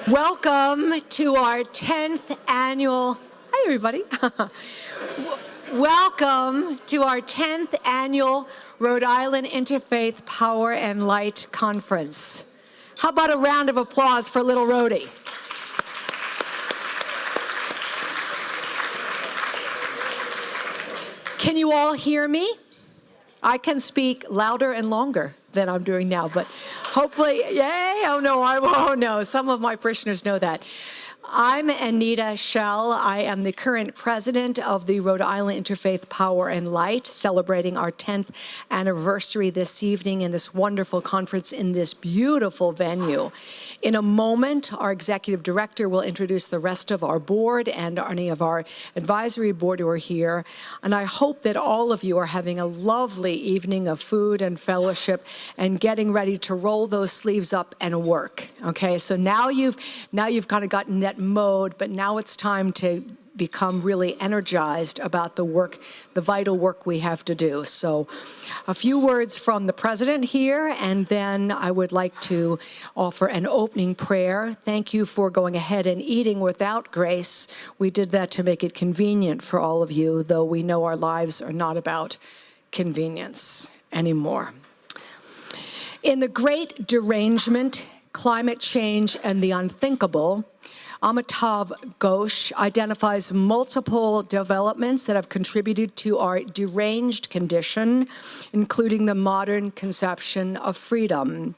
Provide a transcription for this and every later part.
Welcome to our 10th annual, hi everybody. Welcome to our 10th annual Rhode Island Interfaith Power and Light Conference. How about a round of applause for little Rhodey? Can you all hear me? I can speak louder and longer than I'm doing now, but hopefully, yay, oh no, some of my parishioners know that. I'm Anita Schell. I am the current president of the Rhode Island Interfaith Power and Light, celebrating our 10th anniversary this evening in this wonderful conference in this beautiful venue. In a moment, our executive director will introduce the rest of our board and any of our advisory board who are here. And I hope that all of you are having a lovely evening of food and fellowship and getting ready to roll those sleeves up and work. Okay, so now you've kind of gotten that mode, but now it's time to become really energized about the work, the vital work we have to do. So a few words from the president here, and then I would like to offer an opening prayer. Thank you for going ahead and eating without grace. We did that to make it convenient for all of you, though we know our lives are not about convenience anymore. In the great derangement, climate change, and the unthinkable, Amitav Ghosh identifies multiple developments that have contributed to our deranged condition, including the modern conception of freedom.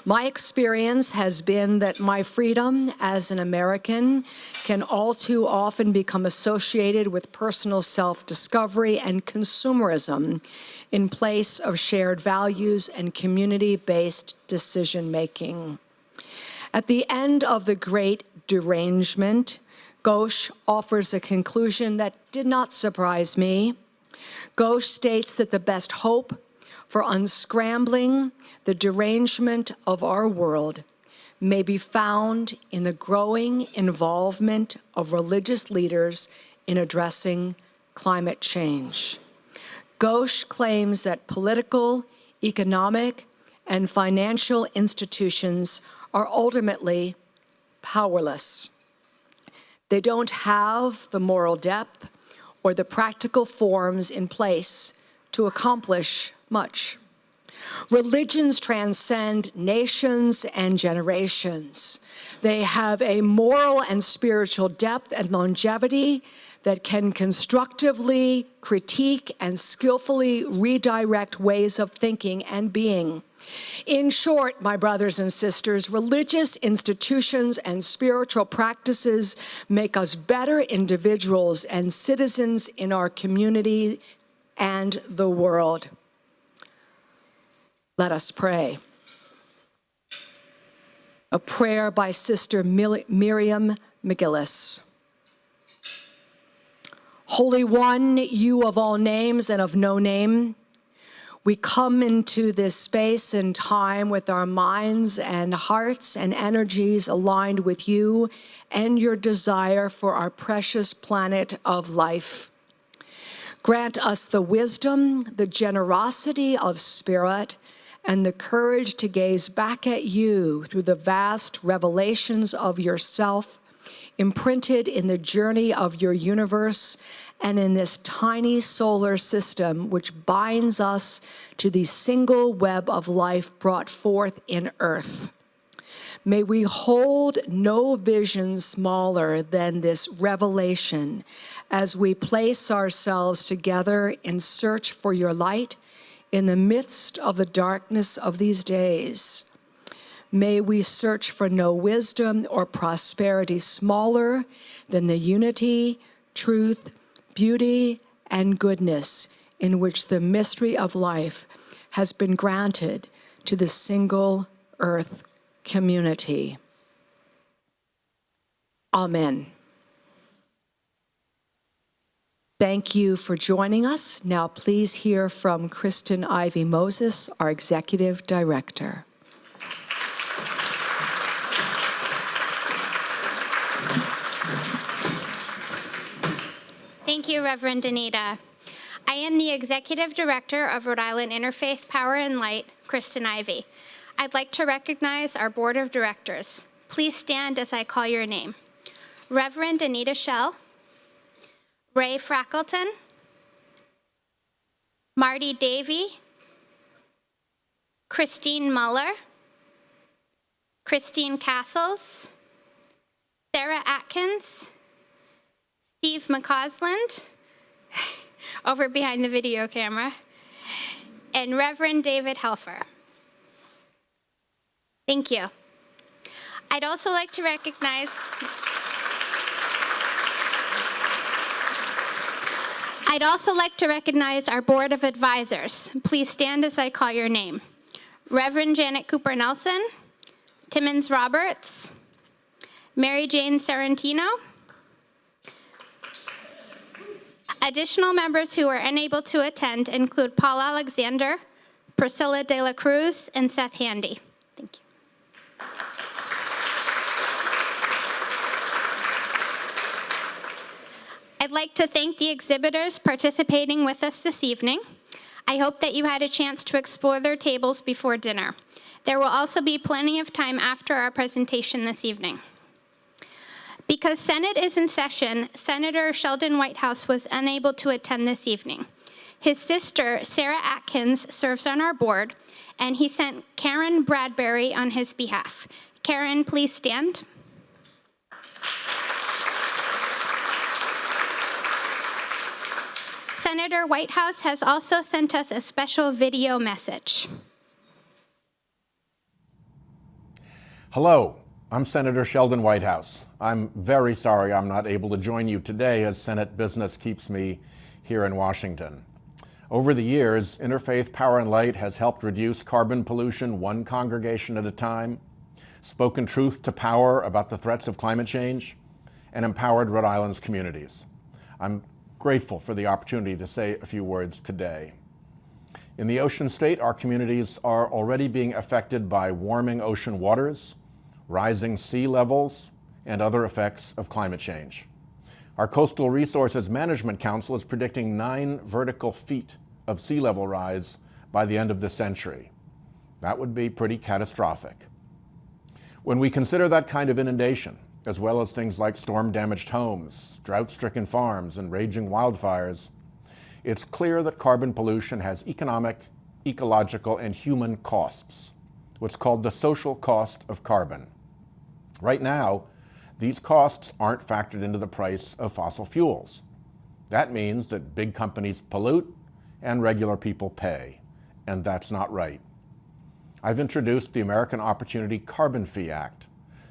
My experience has been that my freedom as an American can all too often become associated with personal self-discovery and consumerism in place of shared values and community-based decision-making. At the end of the great derangement, Ghosh offers a conclusion that did not surprise me. Ghosh states that the best hope for unscrambling the derangement of our world may be found in the growing involvement of religious leaders in addressing climate change. Ghosh claims that political, economic, and financial institutions are ultimately powerless. They don't have the moral depth or the practical forms in place to accomplish much. Religions transcend nations and generations. They have a moral and spiritual depth and longevity that can constructively critique and skillfully redirect ways of thinking and being. In short, my brothers and sisters, religious institutions and spiritual practices make us better individuals and citizens in our community and the world. Let us pray. A prayer by Sister Miriam McGillis. Holy One, you of all names and of no name, we come into this space and time with our minds and hearts and energies aligned with you and your desire for our precious planet of life. Grant us the wisdom, the generosity of spirit, and the courage to gaze back at you through the vast revelations of yourself, imprinted in the journey of your universe and in this tiny solar system which binds us to the single web of life brought forth in Earth. May we hold no vision smaller than this revelation as we place ourselves together in search for your light in the midst of the darkness of these days. May we search for no wisdom or prosperity smaller than the unity, truth, beauty, and goodness in which the mystery of life has been granted to the single earth community. Amen. Thank you for joining us. Now please hear from Kristen Ivy Moses, our Executive Director. Thank you, Reverend Anita. I am the Executive Director of Rhode Island Interfaith Power and Light, Kristen Ivy. I'd like to recognize our Board of Directors. Please stand as I call your name. Reverend Anita Schell, Ray Frackleton, Marty Davey, Christine Muller, Christine Castles, Sarah Atkins, Steve McCausland, over behind the video camera, and Reverend David Helfer. Thank you. I'd also like to recognize our Board of Advisors. Please stand as I call your name. Reverend Janet Cooper Nelson, Timmons Roberts, Mary Jane Sorrentino. Additional members who were unable to attend include Paul Alexander, Priscilla De La Cruz, and Seth Handy. Thank you. I'd like to thank the exhibitors participating with us this evening. I hope that you had a chance to explore their tables before dinner. There will also be plenty of time after our presentation this evening. Because Senate is in session, Senator Sheldon Whitehouse was unable to attend this evening. His sister, Sarah Atkins, serves on our board, and he sent Karen Bradbury on his behalf. Karen, please stand. Senator Whitehouse has also sent us a special video message. Hello, I'm Senator Sheldon Whitehouse. I'm very sorry I'm not able to join you today as Senate business keeps me here in Washington. Over the years, Interfaith Power and Light has helped reduce carbon pollution one congregation at a time, spoken truth to power about the threats of climate change, and empowered Rhode Island's communities. I'm grateful for the opportunity to say a few words today. In the ocean state, our communities are already being affected by warming ocean waters, rising sea levels, and other effects of climate change. Our Coastal Resources Management Council is predicting 9 vertical feet of sea level rise by the end of this century. That would be pretty catastrophic. When we consider that kind of inundation, as well as things like storm-damaged homes, drought-stricken farms, and raging wildfires, it's clear that carbon pollution has economic, ecological, and human costs, what's called the social cost of carbon. Right now, these costs aren't factored into the price of fossil fuels. That means that big companies pollute and regular people pay, and that's not right. I've introduced the American Opportunity Carbon Fee Act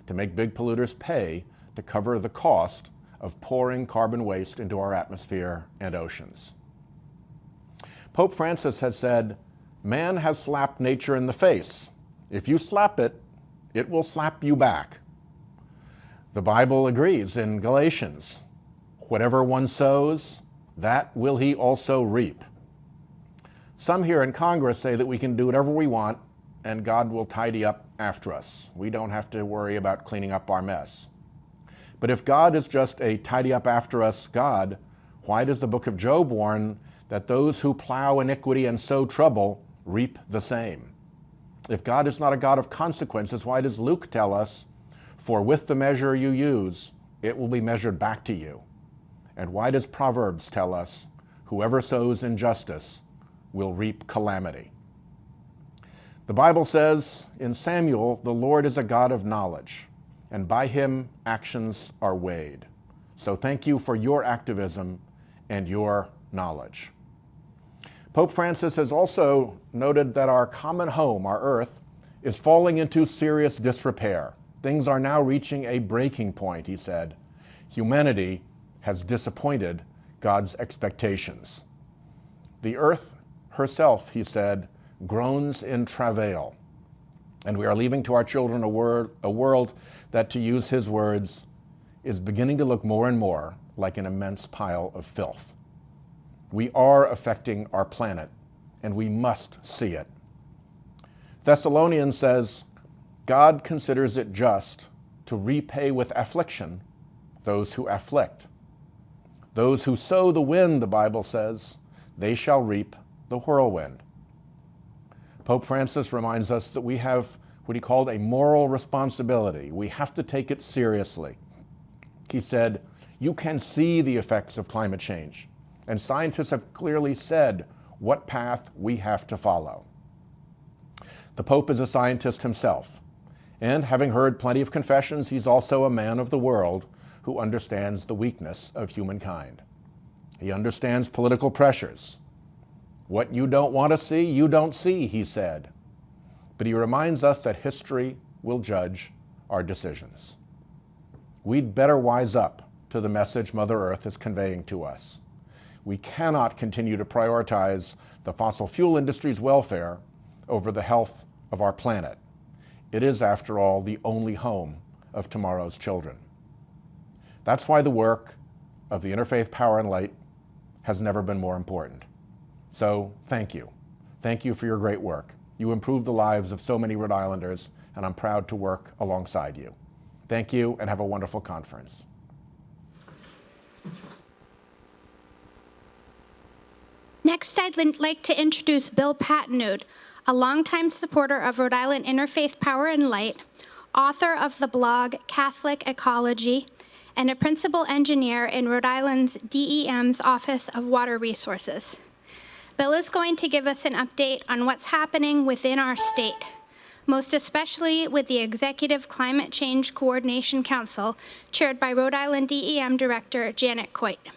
to make big polluters pay to cover the cost of pouring carbon waste into our atmosphere and oceans. Pope Francis has said, "Man has slapped nature in the face. If you slap it, it will slap you back." The Bible agrees in Galatians, "Whatever one sows, that will he also reap." Some here in Congress say that we can do whatever we want and God will tidy up after us. We don't have to worry about cleaning up our mess. But if God is just a tidy up after us God, why does the book of Job warn that those who plow iniquity and sow trouble reap the same? If God is not a God of consequences, why does Luke tell us, "For with the measure you use, it will be measured back to you"? And why does Proverbs tell us, "Whoever sows injustice will reap calamity"? The Bible says in Samuel, "The Lord is a God of knowledge, and by him actions are weighed." So thank you for your activism and your knowledge. Pope Francis has also noted that our common home, our Earth, is falling into serious disrepair. Things are now reaching a breaking point, he said. Humanity has disappointed God's expectations. The Earth herself, he said, groans in travail, and we are leaving to our children a world that, to use his words, is beginning to look more and more like an immense pile of filth. We are affecting our planet, and we must see it. Thessalonians says, "God considers it just to repay with affliction those who afflict. Those who sow the wind," the Bible says, "they shall reap the whirlwind." Pope Francis reminds us that we have what he called a moral responsibility. We have to take it seriously. He said, "You can see the effects of climate change, and scientists have clearly said what path we have to follow." The Pope is a scientist himself, and having heard plenty of confessions, he's also a man of the world who understands the weakness of humankind. He understands political pressures. "What you don't want to see, you don't see," he said. But he reminds us that history will judge our decisions. We'd better wise up to the message Mother Earth is conveying to us. We cannot continue to prioritize the fossil fuel industry's welfare over the health of our planet. It is, after all, the only home of tomorrow's children. That's why the work of the Interfaith Power and Light has never been more important. So thank you. Thank you for your great work. You improve the lives of so many Rhode Islanders, and I'm proud to work alongside you. Thank you, and have a wonderful conference. Next, I'd like to introduce Bill Pattenud, a longtime supporter of Rhode Island Interfaith Power and Light, author of the blog Catholic Ecology, and a principal engineer in Rhode Island's DEM's Office of Water Resources. Bill is going to give us an update on what's happening within our state, most especially with the Executive Climate Change Coordination Council, chaired by Rhode Island DEM Director Janet Coit.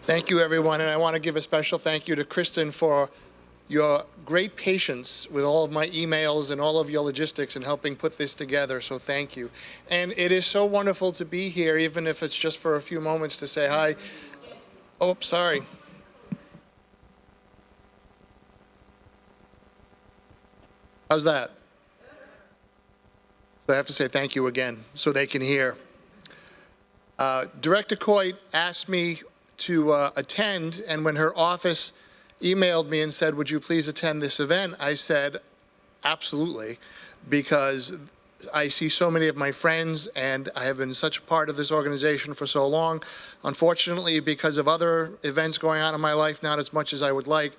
Thank you, everyone, and I want to give a special thank you to Kristen for your great patience with all of my emails and all of your logistics in helping put this together, so thank you. And it is so wonderful to be here, even if it's just for a few moments, to say hi. Oh, sorry. How's that? So I have to say thank you again so they can hear. Director Coit asked me to attend, and when her office emailed me and said, "Would you please attend this event?" I said, absolutely, because I see so many of my friends, and I have been such a part of this organization for so long. Unfortunately, because of other events going on in my life, not as much as I would like,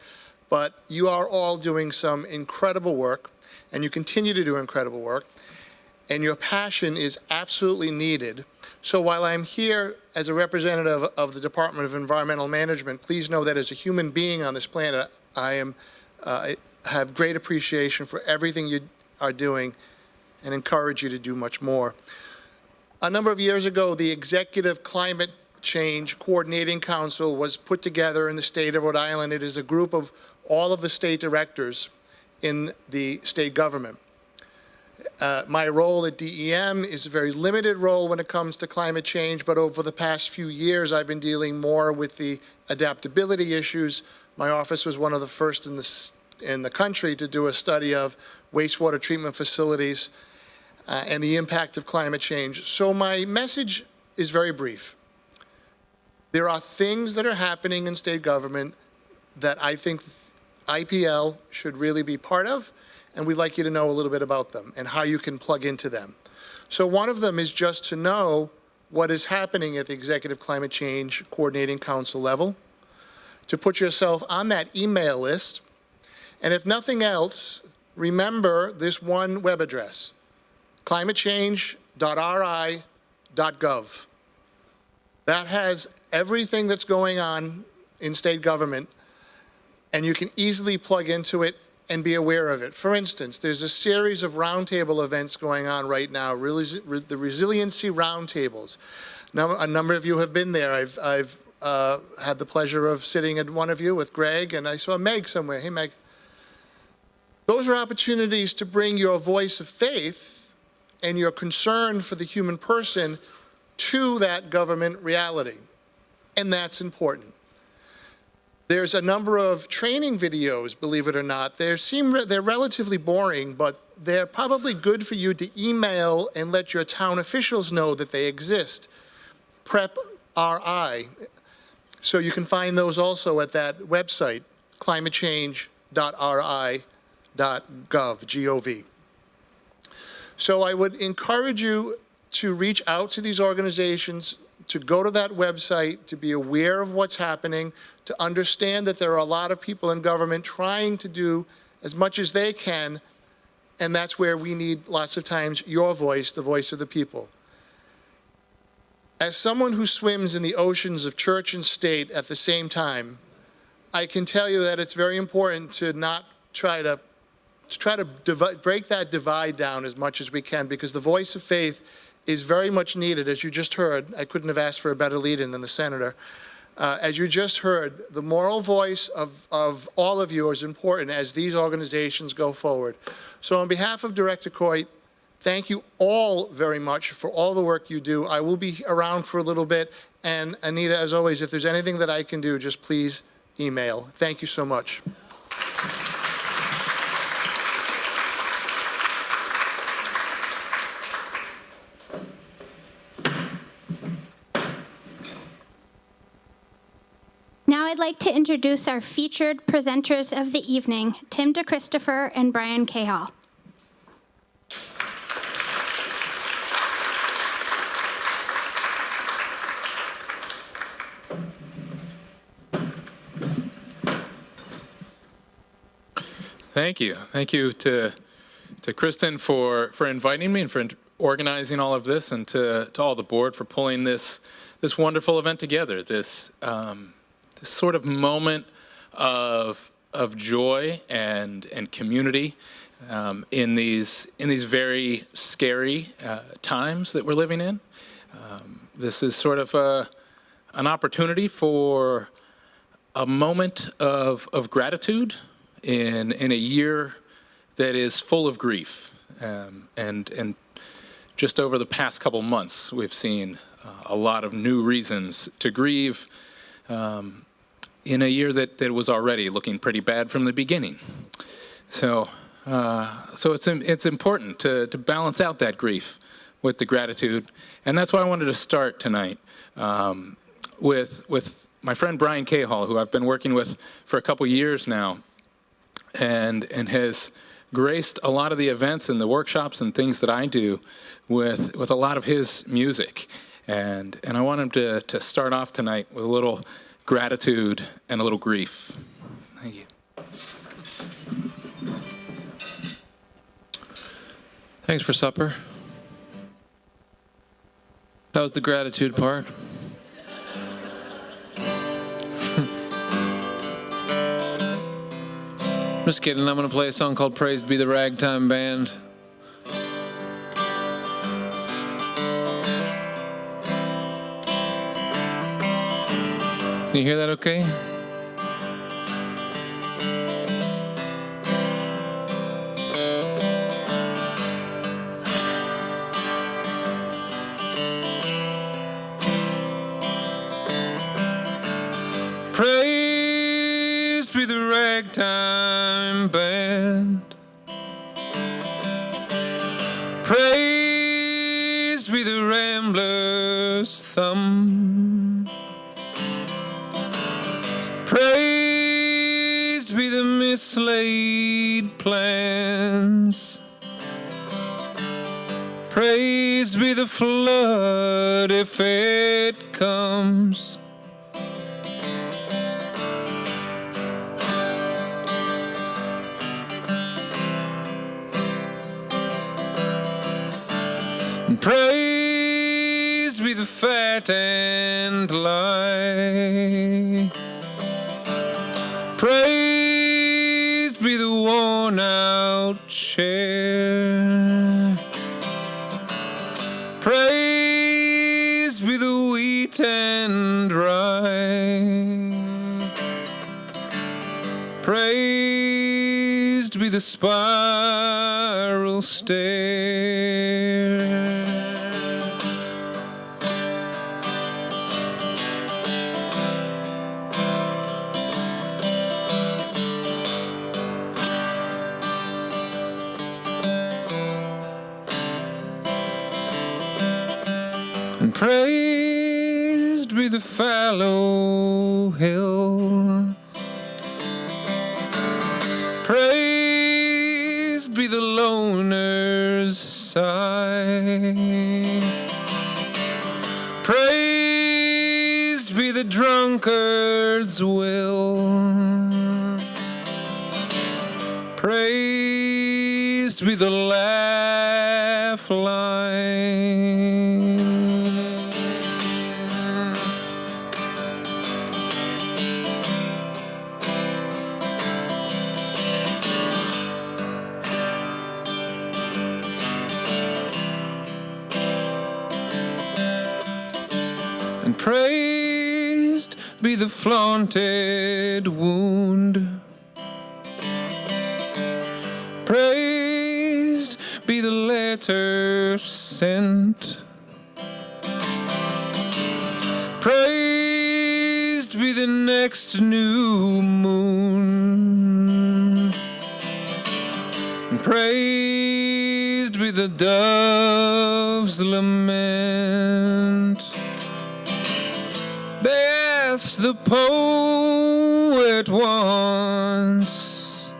but you are all doing some incredible work, and you continue to do incredible work, and your passion is absolutely needed. So while I'm here as a representative of the Department of Environmental Management, please know that as a human being on this planet, I have great appreciation for everything you are doing and encourage you to do much more. A number of years ago, the Executive Climate Change Coordinating Council was put together in the state of Rhode Island. It is a group of all of the state directors in the state government. My role at DEM is a very limited role when it comes to climate change, but over the past few years, I've been dealing more with the adaptability issues. My office was one of the first in the country to do a study of wastewater treatment facilities and the impact of climate change. So my message is very brief. There are things that are happening in state government that I think IPL should really be part of, and we'd like you to know a little bit about them and how you can plug into them. So one of them is just to know what is happening at the Executive Climate Change Coordinating Council level, to put yourself on that email list, and if nothing else, remember this one web address, climatechange.ri.gov. That has everything that's going on in state government, and you can easily plug into it and be aware of it. For instance, there's a series of roundtable events going on right now, the resiliency roundtables. Now, a number of you have been there. I've had the pleasure of sitting at one of you with Greg, and I saw Meg somewhere. Hey, Meg. Those are opportunities to bring your voice of faith and your concern for the human person to that government reality, and that's important. There's a number of training videos, believe it or not. They're relatively boring, but they're probably good for you to email and let your town officials know that they exist. Prep RI. So you can find those also at that website, climatechange.ri.gov, G-O-V. So I would encourage you to reach out to these organizations, to go to that website, to be aware of what's happening, to understand that there are a lot of people in government trying to do as much as they can, and that's where we need lots of times your voice, the voice of the people. As someone who swims in the oceans of church and state at the same time, I can tell you that it's very important to not try to break that divide down as much as we can, because the voice of faith is very much needed. As you just heard, I couldn't have asked for a better lead-in than the senator. As you just heard, the moral voice of all of you is important as these organizations go forward. So on behalf of Director Coit, thank you all very much for all the work you do. I will be around for a little bit, and Anita, as always, if there's anything that I can do, just please email. Thank you so much. Now I'd like to introduce our featured presenters of the evening, Tim DeChristopher and Brian Cahill. Thank you. Thank you to Kristen for inviting me and for organizing all of this, and to all the board for pulling this wonderful event together. This sort of moment of joy and community in these very scary times that we're living in. This is sort of an opportunity for a moment of gratitude in a year that is full of grief. And just over the past couple months, we've seen a lot of new reasons to grieve in a year that was already looking pretty bad from the beginning. So it's important to balance out that grief with the gratitude. And that's why I wanted to start tonight with my friend Brian Cahill, who I've been working with for a couple years now, and has graced a lot of the events and the workshops and things that I do with a lot of his music. And I want him to start off tonight with a little gratitude and a little grief. Thank you. Thanks for supper. That was the gratitude part. Just kidding, I'm going to play a song called Praised Be the Ragtime Band. Can you hear that okay? Praised be the ragtime band. Praised be the rambler's thumb. Praised be the mislaid plans. Praised be the flood if it comes. Praised be the fat and lie. Praised be the worn out chair. Praised be the wheat and rye. Praised be the spiral stair. And praised be the fallow hill. Praised be the loner's sigh. Praised be the laugh line. And praised be the flaunted wound. Praised be the letter sent. Praised be the next new moon. And praised be the dove's lament. They asked the poet once,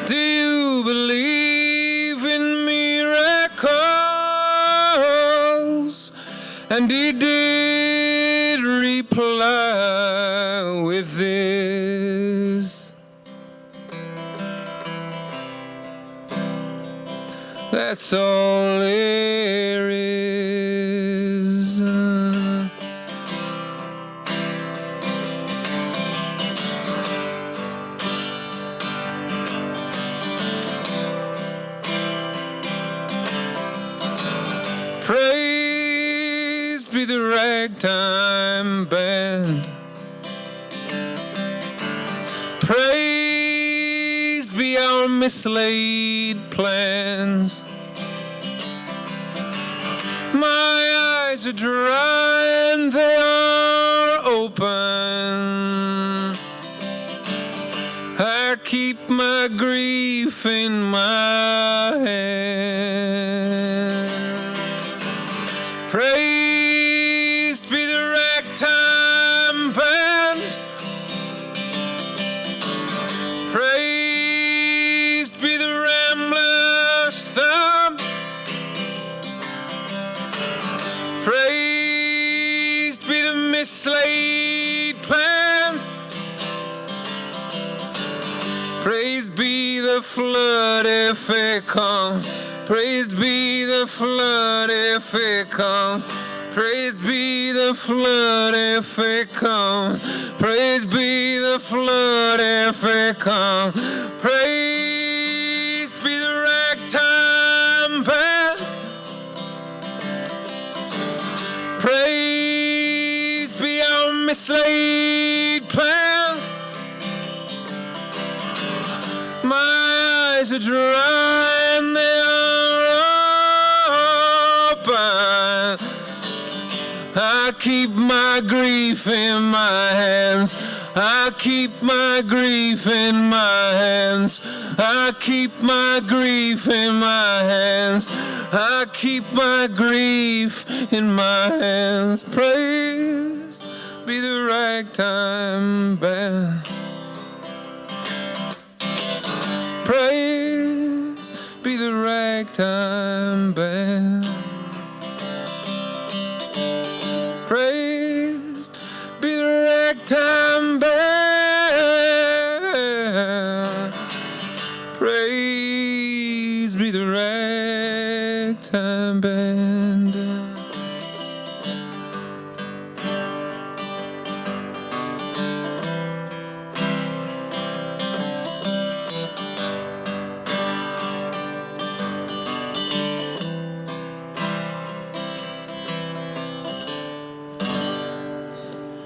do you believe in miracles? And he did reply with this: that's all there is. Praised be the ragtime band. Praised be our mislaid plans. My eyes are dry and they are open. I keep my grief in my hand. Praised be the ragtime band. Praised be the rambler's thumb. Praised be the mislaid plans. Praised be the flood if it comes. Praised be the flood if it comes. Praised be the flood if it comes. Praised be the flood if it comes. Praised be the ragtime band. Praised be our mislaid plan. My eyes are dry and they are open. I keep my grief in my hands. I keep my grief in my hands. I keep my grief in my hands. I keep my grief in my hands. Praised be the ragtime band. Praise be the ragtime band. Praise be the ragtime band. Praise be the ragtime band.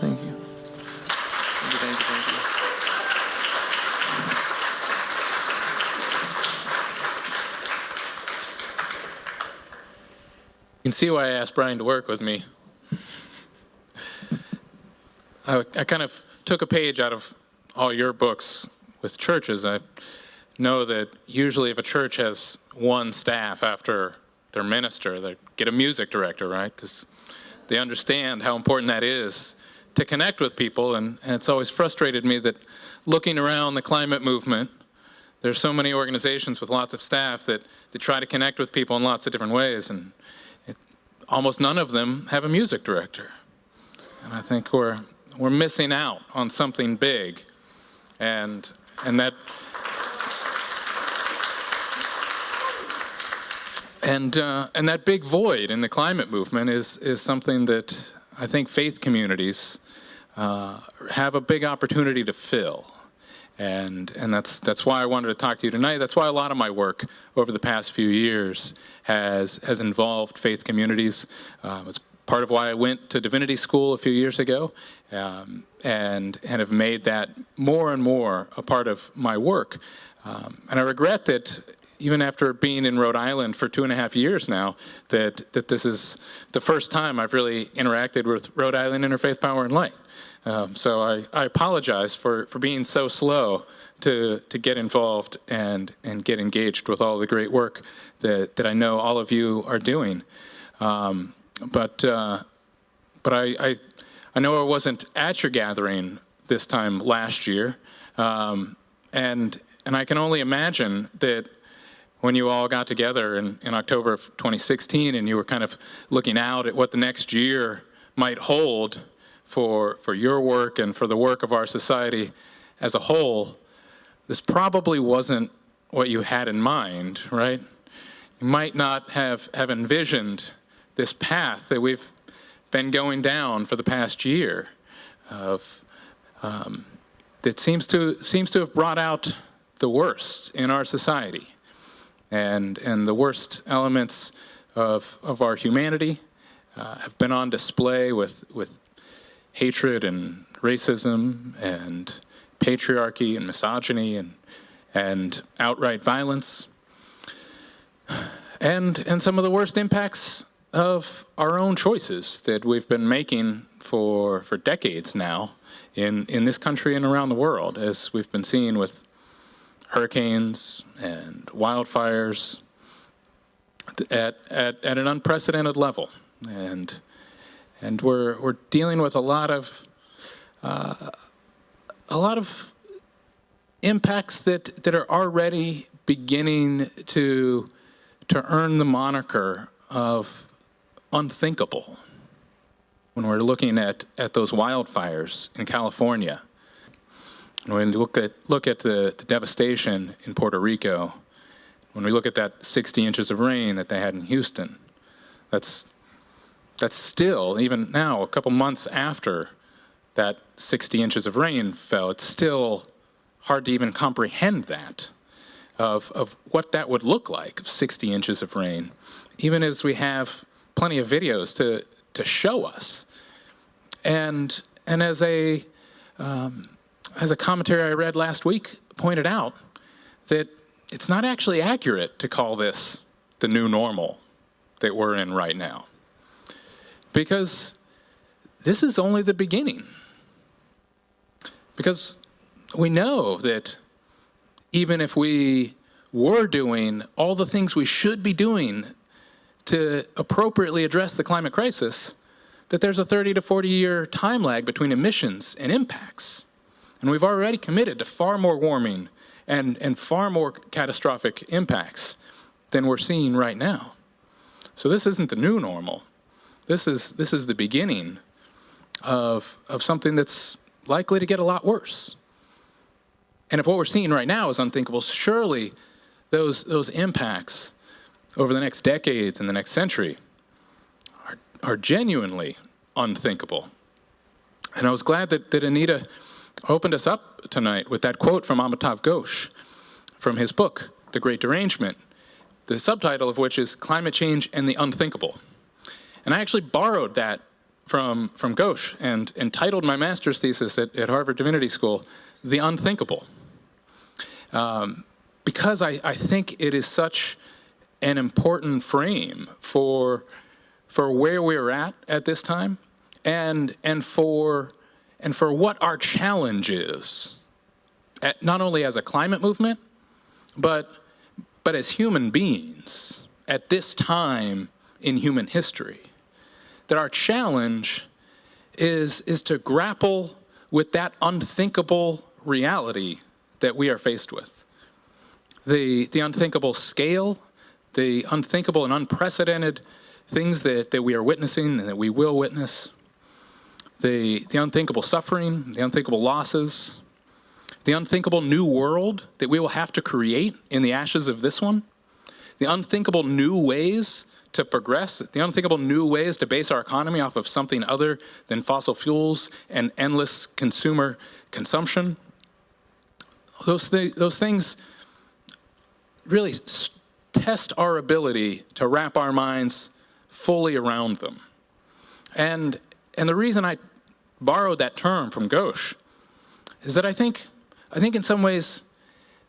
Thank you. Thank you. You can see why I asked Brian to work with me. I kind of took a page out of all your books with churches. I know that usually if a church has one staff after their minister, they get a music director, right? Because they understand how important that is to connect with people. And it's always frustrated me that looking around the climate movement, there's so many organizations with lots of staff that try to connect with people in lots of different ways. And almost none of them have a music director. And I think we're we're missing out on something big, and that and that big void in the climate movement is something that I think faith communities have a big opportunity to fill. And that's why I wanted to talk to you tonight. That's why a lot of my work over the past few years has involved faith communities. It's part of why I went to divinity school a few years ago, and have made that more and more a part of my work. And I regret that even after being in Rhode Island for 2.5 years now, that this is the first time I've really interacted with Rhode Island Interfaith Power and Light. So I apologize for being so slow to get involved and get engaged with all the great work that I know all of you are doing. But I know I wasn't at your gathering this time last year, and I can only imagine that when you all got together in October of 2016 and you were kind of looking out at what the next year might hold for your work and for the work of our society as a whole, this probably wasn't what you had in mind, right? You might not have envisioned this path that we've been going down for the past year of that seems to have brought out the worst in our society and the worst elements of our humanity have been on display with hatred and racism and patriarchy and misogyny and outright violence, and some of the worst impacts of our own choices that we've been making for decades now in this country and around the world, as we've been seeing with hurricanes and wildfires at an unprecedented level. And we're dealing with a lot of impacts that are already beginning to earn the moniker of unthinkable. When we're looking at those wildfires in California, when we look at the devastation in Puerto Rico, when we look at that 60 inches of rain that they had in Houston, that's still, even now, a couple months after that 60 inches of rain fell, it's still hard to even comprehend that, of what that would look like, of 60 inches of rain, even as we have plenty of videos to show us. And as a commentary I read last week pointed out, that it's not actually accurate to call this the new normal that we're in right now. Because this is only the beginning. Because we know that even if we were doing all the things we should be doing to appropriately address the climate crisis, that there's a 30 to 40 year time lag between emissions and impacts. And we've already committed to far more warming and far more catastrophic impacts than we're seeing right now. So this isn't the new normal. This is the beginning of something that's likely to get a lot worse. And if what we're seeing right now is unthinkable, surely those impacts over the next decades and the next century are genuinely unthinkable. And I was glad that Anita opened us up tonight with that quote from Amitav Ghosh from his book, The Great Derangement, the subtitle of which is Climate Change and the Unthinkable. And I actually borrowed that from Ghosh and entitled my master's thesis at Harvard Divinity School, The Unthinkable. Because I think it is such an important frame for where we're at this time and for what our challenge is, not only as a climate movement, but as human beings at this time in human history. That our challenge is to grapple with that unthinkable reality that we are faced with. The unthinkable scale, the unthinkable and unprecedented things that we are witnessing and that we will witness, the unthinkable suffering, the unthinkable losses, the unthinkable new world that we will have to create in the ashes of this one, the unthinkable new ways to progress, the unthinkable new ways to base our economy off of something other than fossil fuels and endless consumer consumption. Those things really test our ability to wrap our minds fully around them. And the reason I borrowed that term from Ghosh is that I think in some ways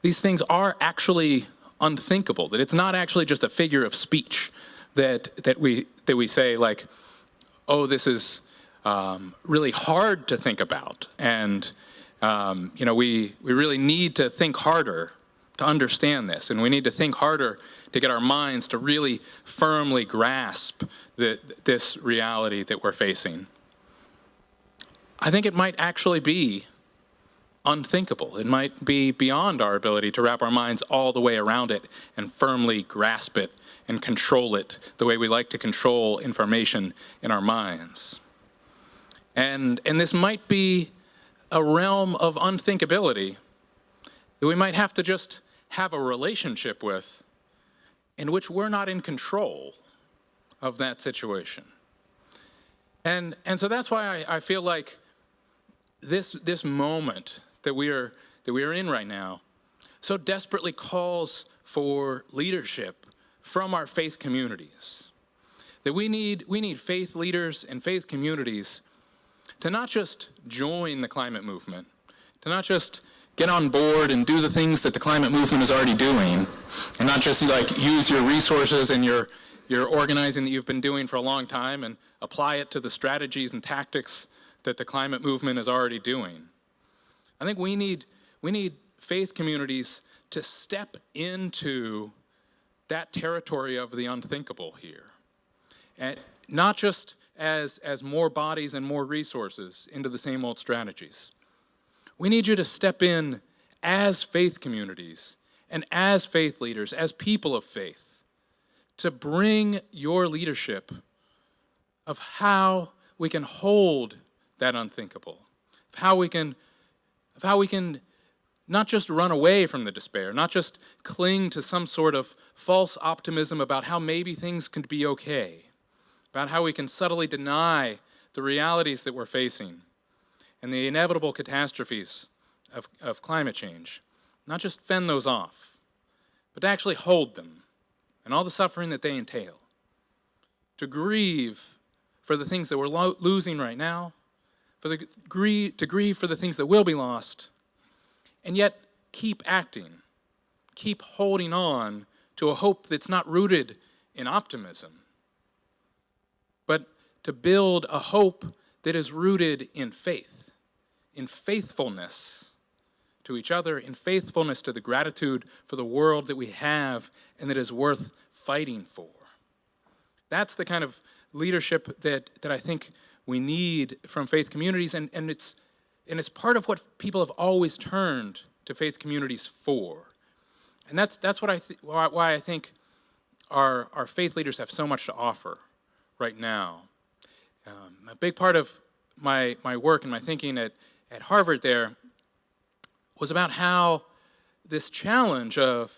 these things are actually unthinkable, that it's not actually just a figure of speech that we say, like, oh, this is really hard to think about, and we really need to think harder to understand this, and we need to think harder to get our minds to really firmly grasp this reality that we're facing. I think it might actually be unthinkable. It might be beyond our ability to wrap our minds all the way around it and firmly grasp it and control it the way we like to control information in our minds. And this might be a realm of unthinkability that we might have to just have a relationship with, in which we're not in control of that situation. And so that's why I feel like this moment that we are in right now so desperately calls for leadership from our faith communities. That we need faith leaders and faith communities to not just join the climate movement, to not just get on board and do the things that the climate movement is already doing, and not just like use your resources and your organizing that you've been doing for a long time and apply it to the strategies and tactics that the climate movement is already doing. I think we need faith communities to step into that territory of the unthinkable here, and not just as more bodies and more resources into the same old strategies. We need you to step in as faith communities and as faith leaders, as people of faith, to bring your leadership of how we can hold that unthinkable, of how we can not just run away from the despair, not just cling to some sort of false optimism about how maybe things could be okay, about how we can subtly deny the realities that we're facing and the inevitable catastrophes of climate change, not just fend those off, but to actually hold them and all the suffering that they entail, to grieve for the things that we're losing right now, to grieve for the things that will be lost, and yet keep acting, keep holding on to a hope that's not rooted in optimism, but to build a hope that is rooted in faith, in faithfulness to each other, in faithfulness to the gratitude for the world that we have and that is worth fighting for. That's the kind of leadership that I think we need from faith communities, and it's part of what people have always turned to faith communities for. And that's why I think our faith leaders have so much to offer right now. A big part of my work and my thinking at Harvard there was about how this challenge of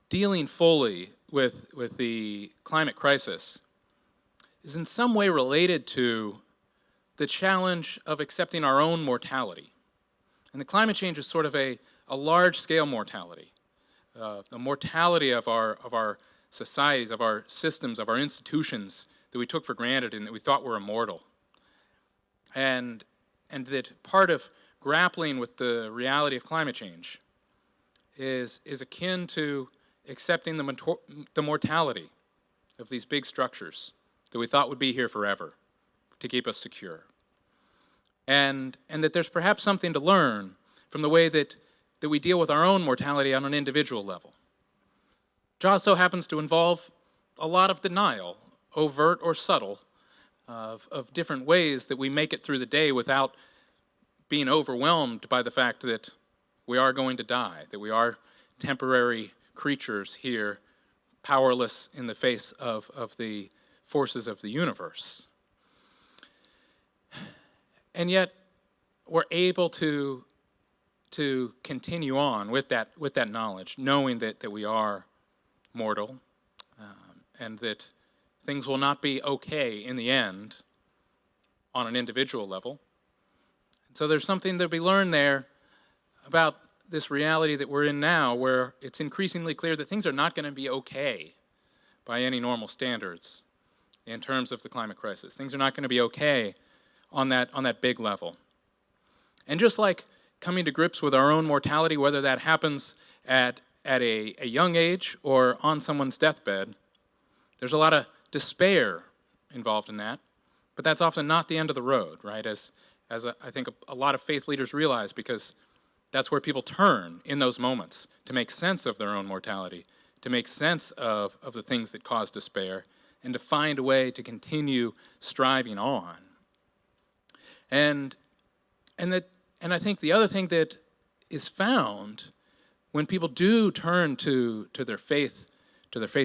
dealing fully with the climate crisis is in some way related to the challenge of accepting our own mortality. And the climate change is sort of a large-scale mortality, the mortality of our societies, of our systems, of our institutions that we took for granted and that we thought were immortal. And that part of grappling with the reality of climate change is akin to accepting the mortality of these big structures that we thought would be here forever to keep us secure. And that there's perhaps something to learn from the way that we deal with our own mortality on an individual level. It also happens to involve a lot of denial, overt or subtle, of different ways that we make it through the day without being overwhelmed by the fact that we are going to die, that we are temporary creatures here, powerless in the face of the forces of the universe. and yet we're able to continue on with that knowledge, knowing that we are mortal, and that things will not be okay in the end on an individual level. And so there's something to be learned there about this reality that we're in now, where it's increasingly clear that things are not going to be okay by any normal standards in terms of the climate crisis. Things are not going to be okay on that big level. And just like coming to grips with our own mortality, whether that happens at a young age or on someone's deathbed, there's a lot of despair involved in that, but that's often not the end of the road, right? As I think a lot of faith leaders realize, because that's where people turn in those moments to make sense of their own mortality, to make sense of the things that cause despair, and to find a way to continue striving on. And I think the other thing that is found when people do turn to their faith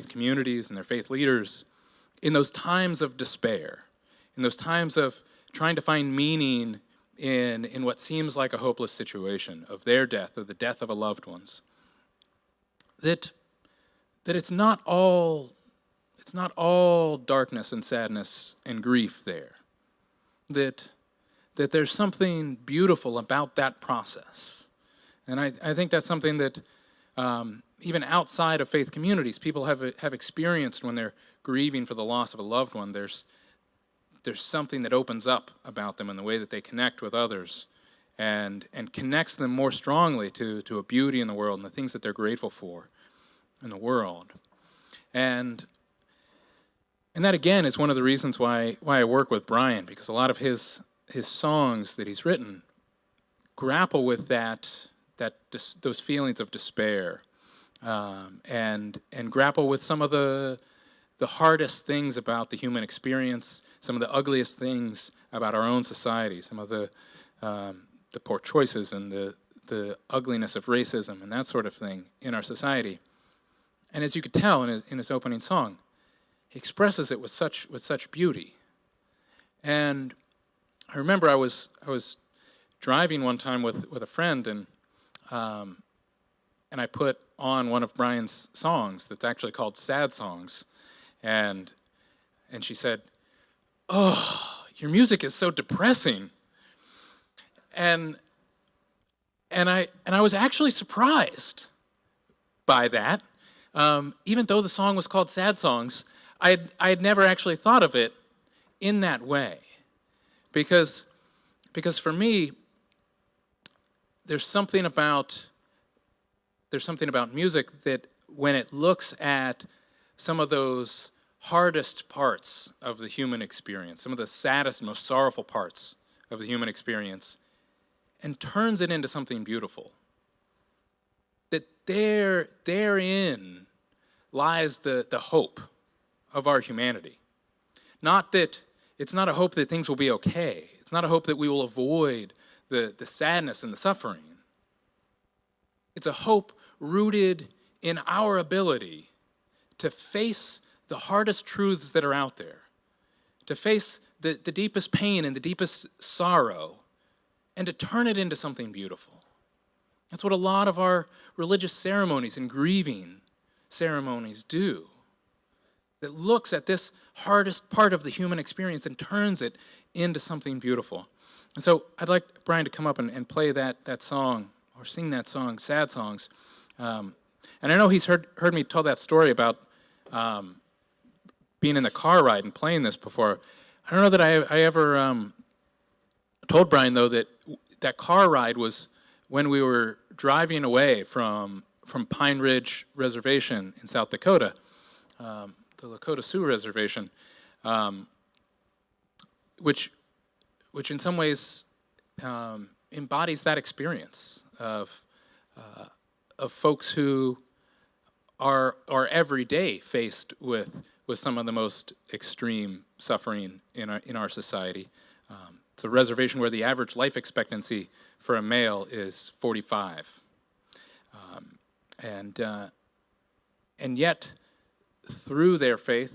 communities and their faith leaders in those times of despair, in those times of trying to find meaning in what seems like a hopeless situation of their death or the death of a loved one's, that it's not all darkness and sadness and grief there. That there's something beautiful about that process. And I think that's something that even outside of faith communities, people have experienced when they're grieving for the loss of a loved one. There's something that opens up about them in the way that they connect with others and connects them more strongly to a beauty in the world and the things that they're grateful for in the world. And that, again, is one of the reasons why I work with Brian, because a lot of his songs that he's written grapple with those feelings of despair, and grapple with some of the hardest things about the human experience, some of the ugliest things about our own society, some of the poor choices and the ugliness of racism and that sort of thing in our society. And as you could tell in his opening song, he expresses it with such beauty. And I remember I was driving one time with a friend, and I put on one of Brian's songs that's actually called Sad Songs, and she said, "Oh, your music is so depressing." And I was actually surprised by that. Even though the song was called Sad Songs, I had never actually thought of it in that way, because for me, there's something about music that when it looks at some of those hardest parts of the human experience, some of the saddest, most sorrowful parts of the human experience, and turns it into something beautiful, that therein lies the hope of our humanity. Not that it's not a hope that things will be okay. It's not a hope that we will avoid the sadness and the suffering. It's a hope rooted in our ability to face the hardest truths that are out there, to face the deepest pain and the deepest sorrow, and to turn it into something beautiful. That's what a lot of our religious ceremonies and grieving ceremonies do. That looks at this hardest part of the human experience and turns it into something beautiful. And so I'd like Brian to come up and play that song, or sing that song, Sad Songs. And I know he's heard me tell that story about being in the car ride and playing this before. I don't know that I ever told Brian, though, that car ride was when we were driving away from Pine Ridge Reservation in South Dakota, the Lakota Sioux Reservation, which in some ways embodies that experience of folks who are every day faced with some of the most extreme suffering in our society. It's a reservation where the average life expectancy for a male is 45, and yet through their faith,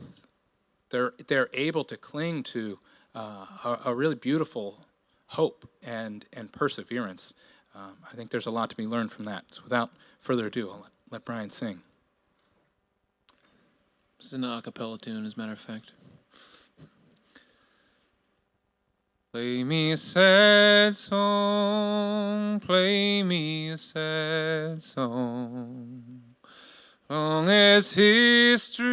they're able to cling to a really beautiful hope and perseverance. I think there's a lot to be learned from that. So without further ado, I'll let Brian sing. This is an a cappella tune, as a matter of fact. Play me a sad song, play me a sad song, long as history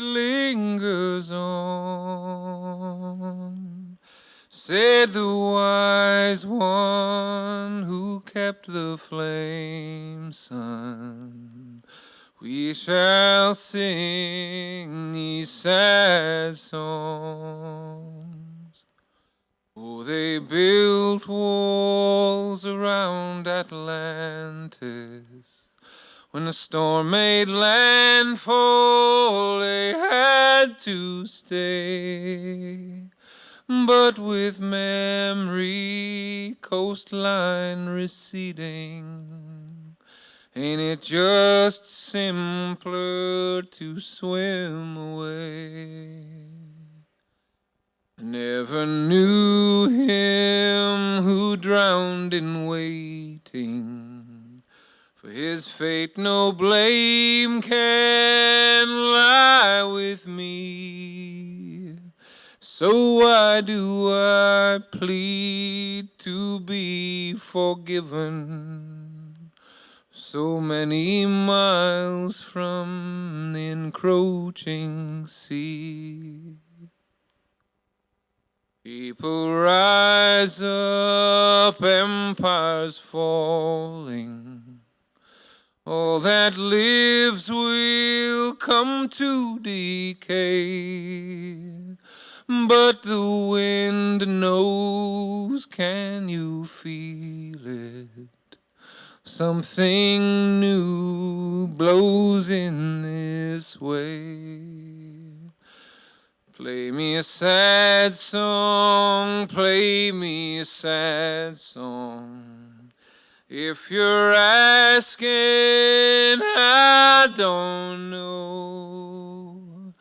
lingers on, said the wise one who kept the flame, son. We shall sing these sad songs. Oh, they built walls around Atlantis. When the storm made landfall, they had to stay. But with memory, coastline receding, ain't it just simpler to swim away? I never knew him who drowned in waiting. For his fate no blame can lie with me. So why do I plead to be forgiven? So many miles from the encroaching sea. People rise up, empires falling. All that lives will come to decay. But the wind knows, can you feel it? Something new blows in this way. Play me a sad song, play me a sad song. If you're asking, I don't know.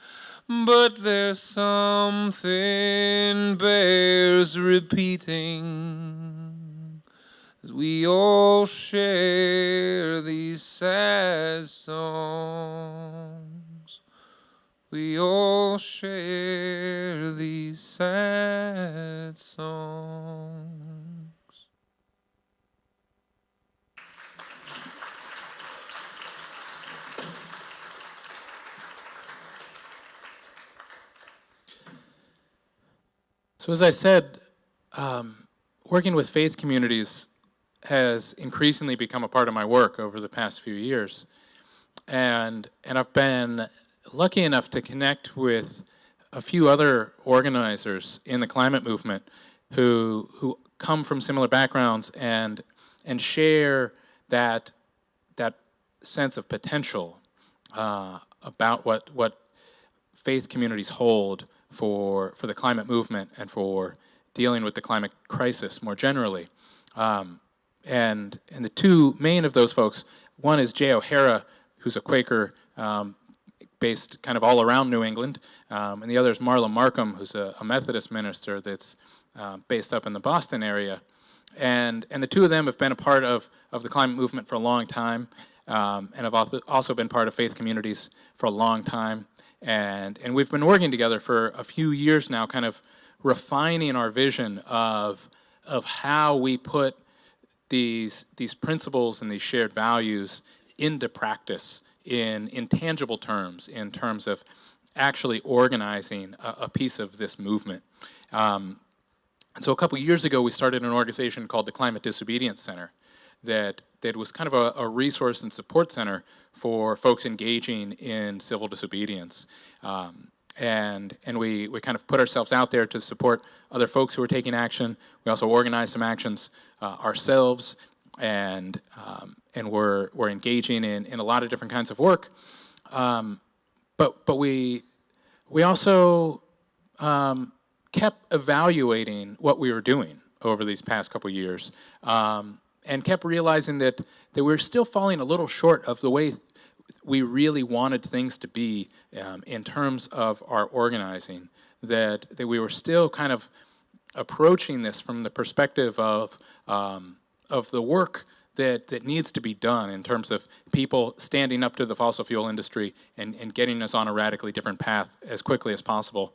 But there's something bears repeating, as we all share these sad songs. We all share these sad songs. So as I said, working with faith communities has increasingly become a part of my work over the past few years. And I've been lucky enough to connect with a few other organizers in the climate movement who come from similar backgrounds and share that sense of potential about what faith communities hold for the climate movement and for dealing with the climate crisis more generally. And the two main of those folks, one is Jay O'Hara, who's a Quaker based kind of all around New England, and the other is Marla Markham, who's a Methodist minister that's based up in the Boston area. And the two of them have been a part of the climate movement for a long time, and have also been part of faith communities for a long time. And we've been working together for a few years now, kind of refining our vision of how we put these principles and these shared values into practice in tangible terms, in terms of actually organizing a piece of this movement. And so a couple years ago, we started an organization called the Climate Disobedience Center that was kind of a resource and support center for folks engaging in civil disobedience. And we kind of put ourselves out there to support other folks who are taking action. We also organized some actions ourselves, and we're engaging in a lot of different kinds of work. But we also kept evaluating what we were doing over these past couple years, and kept realizing that we were still falling a little short of the way we really wanted things to be in terms of our organizing, that we were still kind of approaching this from the perspective of the work that needs to be done in terms of people standing up to the fossil fuel industry and getting us on a radically different path as quickly as possible.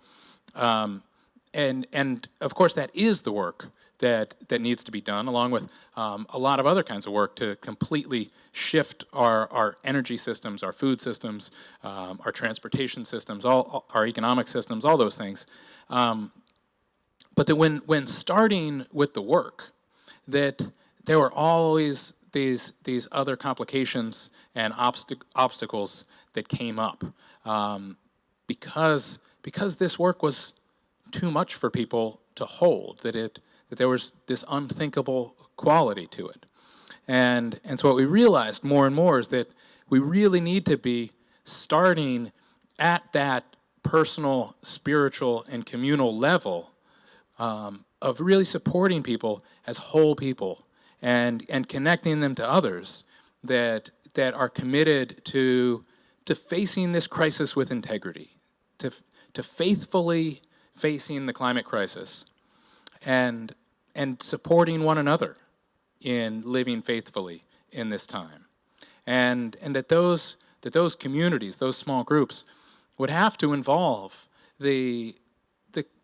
And of course, that is the work that needs to be done, along with a lot of other kinds of work to completely shift our energy systems, our food systems, our transportation systems, all our economic systems, all those things. But that when starting with the work, that there were always these other complications and obstacles that came up because this work was too much for people to hold, that there was this unthinkable quality to it. And so what we realized more and more is that we really need to be starting at that personal, spiritual, and communal level of really supporting people as whole people and connecting them to others that are committed to facing this crisis with integrity, to faithfully facing the climate crisis, and supporting one another in living faithfully in this time, and that those communities, those small groups, would have to involve the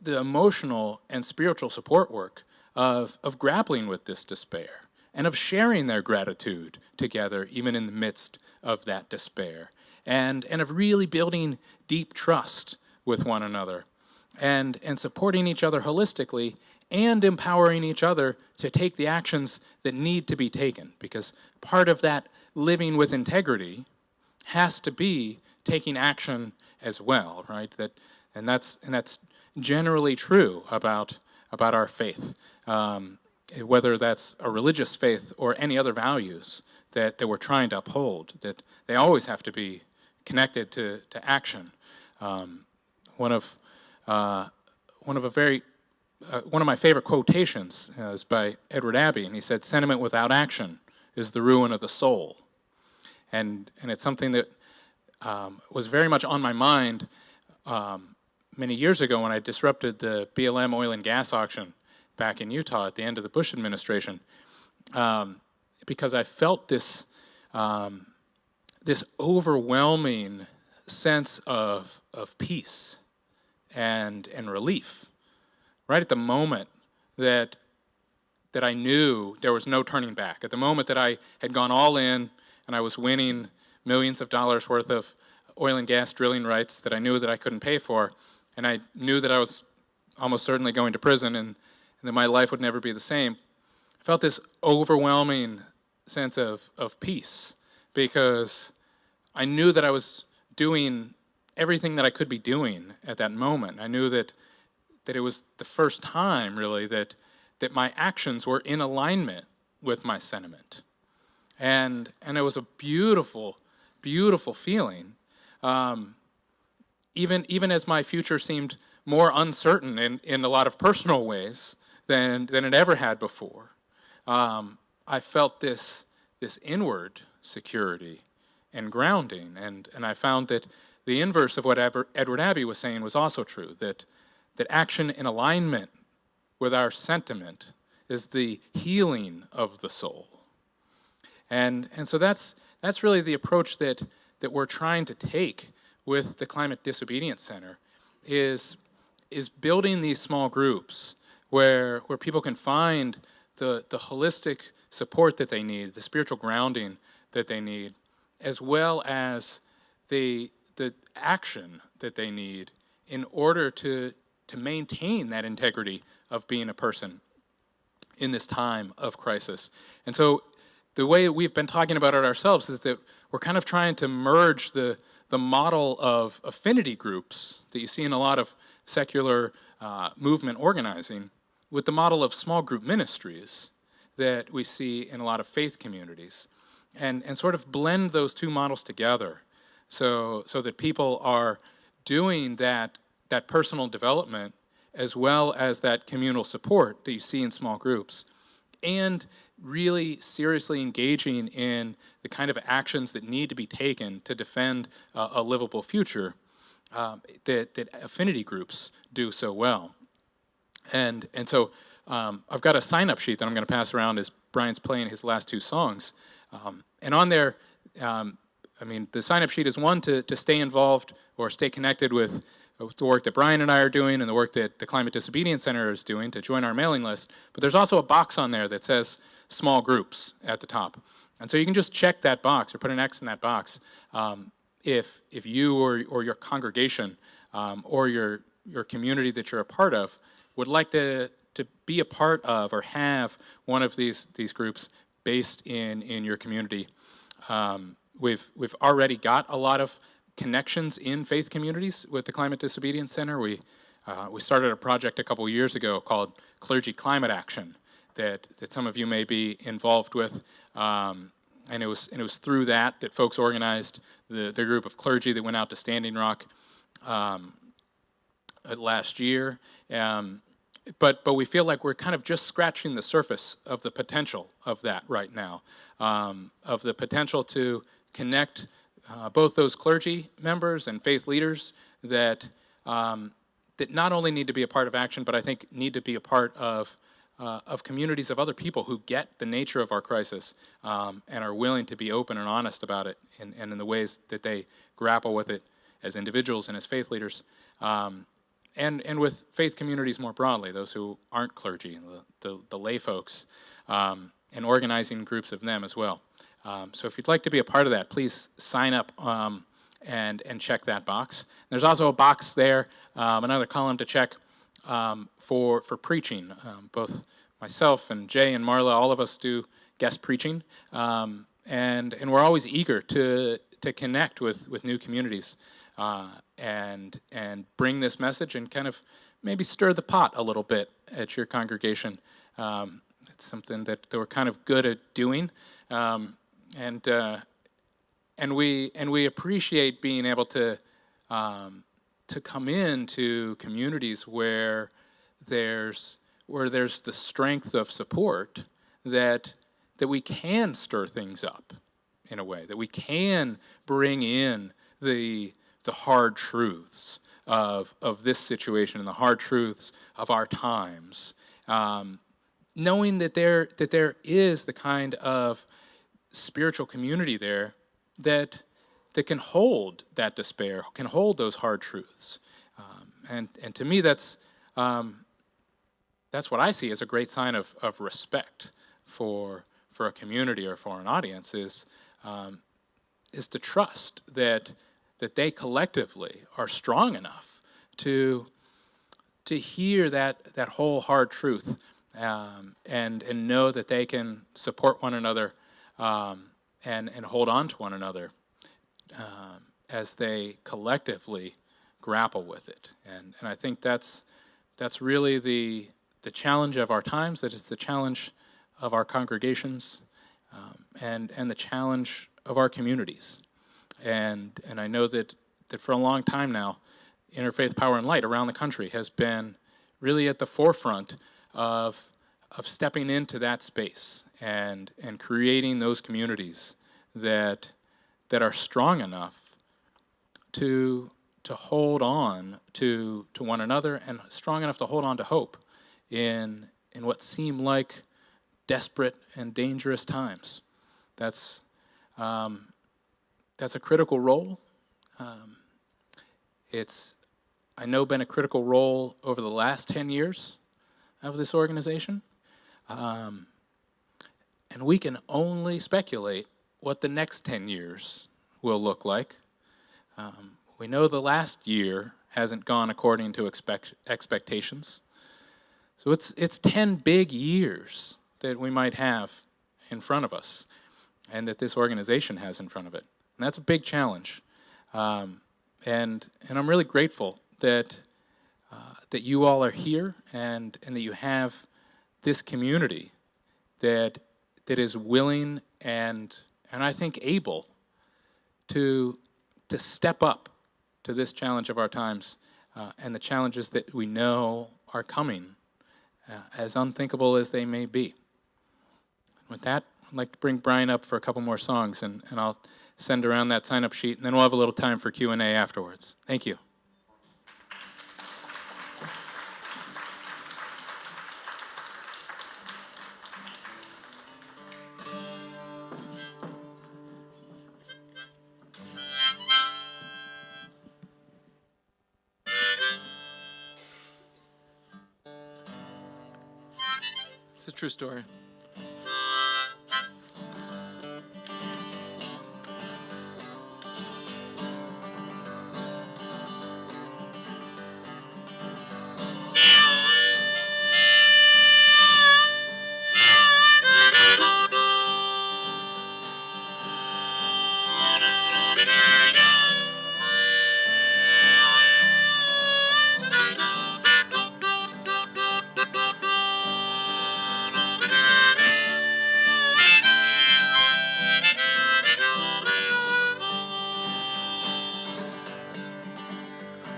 emotional and spiritual support work of grappling with this despair and of sharing their gratitude together, even in the midst of that despair, and of really building deep trust with one another, and supporting each other holistically, and empowering each other to take the actions that need to be taken, because part of that living with integrity has to be taking action as well, right? And that's generally true about our faith, whether that's a religious faith or any other values that we're trying to uphold, that they always have to be connected to action. One of my favorite quotations is by Edward Abbey, and he said, "Sentiment without action is the ruin of the soul." And it's something that was very much on my mind many years ago when I disrupted the BLM oil and gas auction back in Utah at the end of the Bush administration, because I felt this overwhelming sense of peace and relief right at the moment that I knew there was no turning back, at the moment that I had gone all in and I was winning millions of dollars worth of oil and gas drilling rights that I knew that I couldn't pay for, and I knew that I was almost certainly going to prison and that my life would never be the same. I felt this overwhelming sense of peace, because I knew that I was doing everything that I could be doing at that moment. I knew that it was the first time, really, that my actions were in alignment with my sentiment. And it was a beautiful, beautiful feeling. Even as my future seemed more uncertain in a lot of personal ways than it ever had before, I felt this inward security and grounding, and I found that the inverse of what Edward Abbey was saying was also true, that action in alignment with our sentiment is the healing of the soul. And so that's really the approach that we're trying to take with the Climate Disobedience Center, is building these small groups where people can find the holistic support that they need, the spiritual grounding that they need, as well as the action that they need in order to maintain that integrity of being a person in this time of crisis. And so the way we've been talking about it ourselves is that we're kind of trying to merge the model of affinity groups that you see in a lot of secular movement organizing with the model of small group ministries that we see in a lot of faith communities, and sort of blend those two models together so that people are doing that personal development as well as that communal support that you see in small groups, and really seriously engaging in the kind of actions that need to be taken to defend a livable future that affinity groups do so well. And so I've got a sign-up sheet that I'm going to pass around as Brian's playing his last two songs. And on there, the sign-up sheet is one to stay involved or stay connected with the work that Brian and I are doing and the work that the Climate Disobedience Center is doing to join our mailing list. But there's also a box on there that says small groups at the top. And so you can just check that box or put an X in that box if you or your congregation or your community that you're a part of would like to be a part of or have one of these groups based in your community. We've already got a lot of connections in faith communities with the Climate Disobedience Center. We started a project a couple years ago called Clergy Climate Action that some of you may be involved with, and it was through that folks organized the group of clergy that went out to Standing Rock last year. But we feel like we're kind of just scratching the surface of the potential of that right now, of the potential to connect both those clergy members and faith leaders that not only need to be a part of action, but I think need to be a part of communities of other people who get the nature of our crisis and are willing to be open and honest about it and in the ways that they grapple with it as individuals and as faith leaders. And with faith communities more broadly, those who aren't clergy, the lay folks, and organizing groups of them as well. So if you'd like to be a part of that, please sign up and check that box. There's also a box there, another column to check for preaching. Both myself and Jay and Marla, all of us do guest preaching, and we're always eager to connect with new communities. And bring this message and kind of maybe stir the pot a little bit at your congregation. It's something that we're kind of good at doing, and we appreciate being able to come into communities where there's the strength of support that we can stir things up in a way, that we can bring in the hard truths of this situation and the hard truths of our times, knowing that there is the kind of spiritual community there that can hold that despair, can hold those hard truths, and to me that's what I see as a great sign of respect for a community or for an audience is to trust that they collectively are strong enough to hear that whole hard truth and know that they can support one another and hold on to one another as they collectively grapple with it. And I think that's really the challenge of our times, that it's the challenge of our congregations and the challenge of our communities. And I know that for a long time now, Interfaith Power and Light around the country has been really at the forefront of stepping into that space and creating those communities that are strong enough to hold on to one another and strong enough to hold on to hope in what seem like desperate and dangerous times. That's a critical role. It's, I know, been a critical role over the last 10 years of this organization. And we can only speculate what the next 10 years will look like. We know the last year hasn't gone according to expectations. So it's 10 big years that we might have in front of us and that this organization has in front of it. And that's a big challenge, and I'm really grateful that you all are here and that you have this community that is willing and I think able to step up to this challenge of our times and the challenges that we know are coming, as unthinkable as they may be. With that, I'd like to bring Brian up for a couple more songs, and I'll send around that sign-up sheet, and then we'll have a little time for Q&A afterwards. Thank you. It's a true story.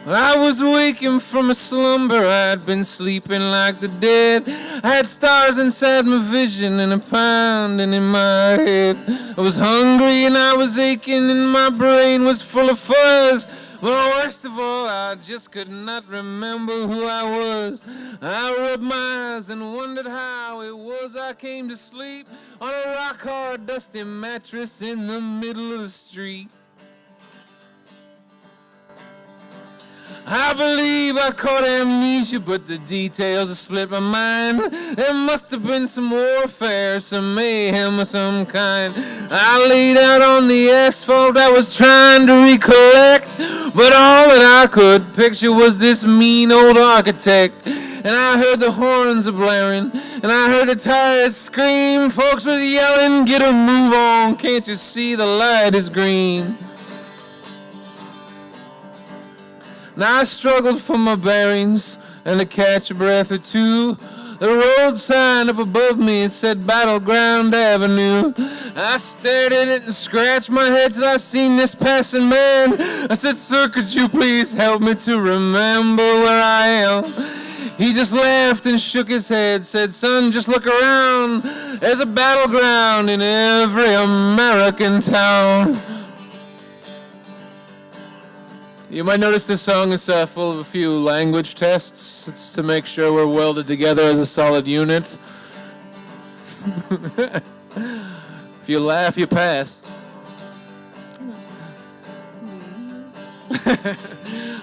I was waking from a slumber, I'd been sleeping like the dead. I had stars inside my vision and a pounding in my head. I was hungry and I was aching and my brain was full of fuzz. But worst of all, I just could not remember who I was. I rubbed my eyes and wondered how it was I came to sleep on a rock-hard, dusty mattress in the middle of the street. I believe I caught amnesia, but the details have slipped my mind. There must have been some warfare, some mayhem of some kind. I laid out on the asphalt, I was trying to recollect, but all that I could picture was this mean old architect. And I heard the horns a blaring, and I heard the tires scream. Folks were yelling, get a move on, can't you see the light is green? Now I struggled for my bearings and to catch a breath or two. The road sign up above me said Battleground Avenue. I stared at it and scratched my head till I seen this passing man. I said, sir, could you please help me to remember where I am? He just laughed and shook his head, said, son, just look around. There's a battleground in every American town. You might notice this song is full of a few language tests. It's to make sure we're welded together as a solid unit. If you laugh, you pass.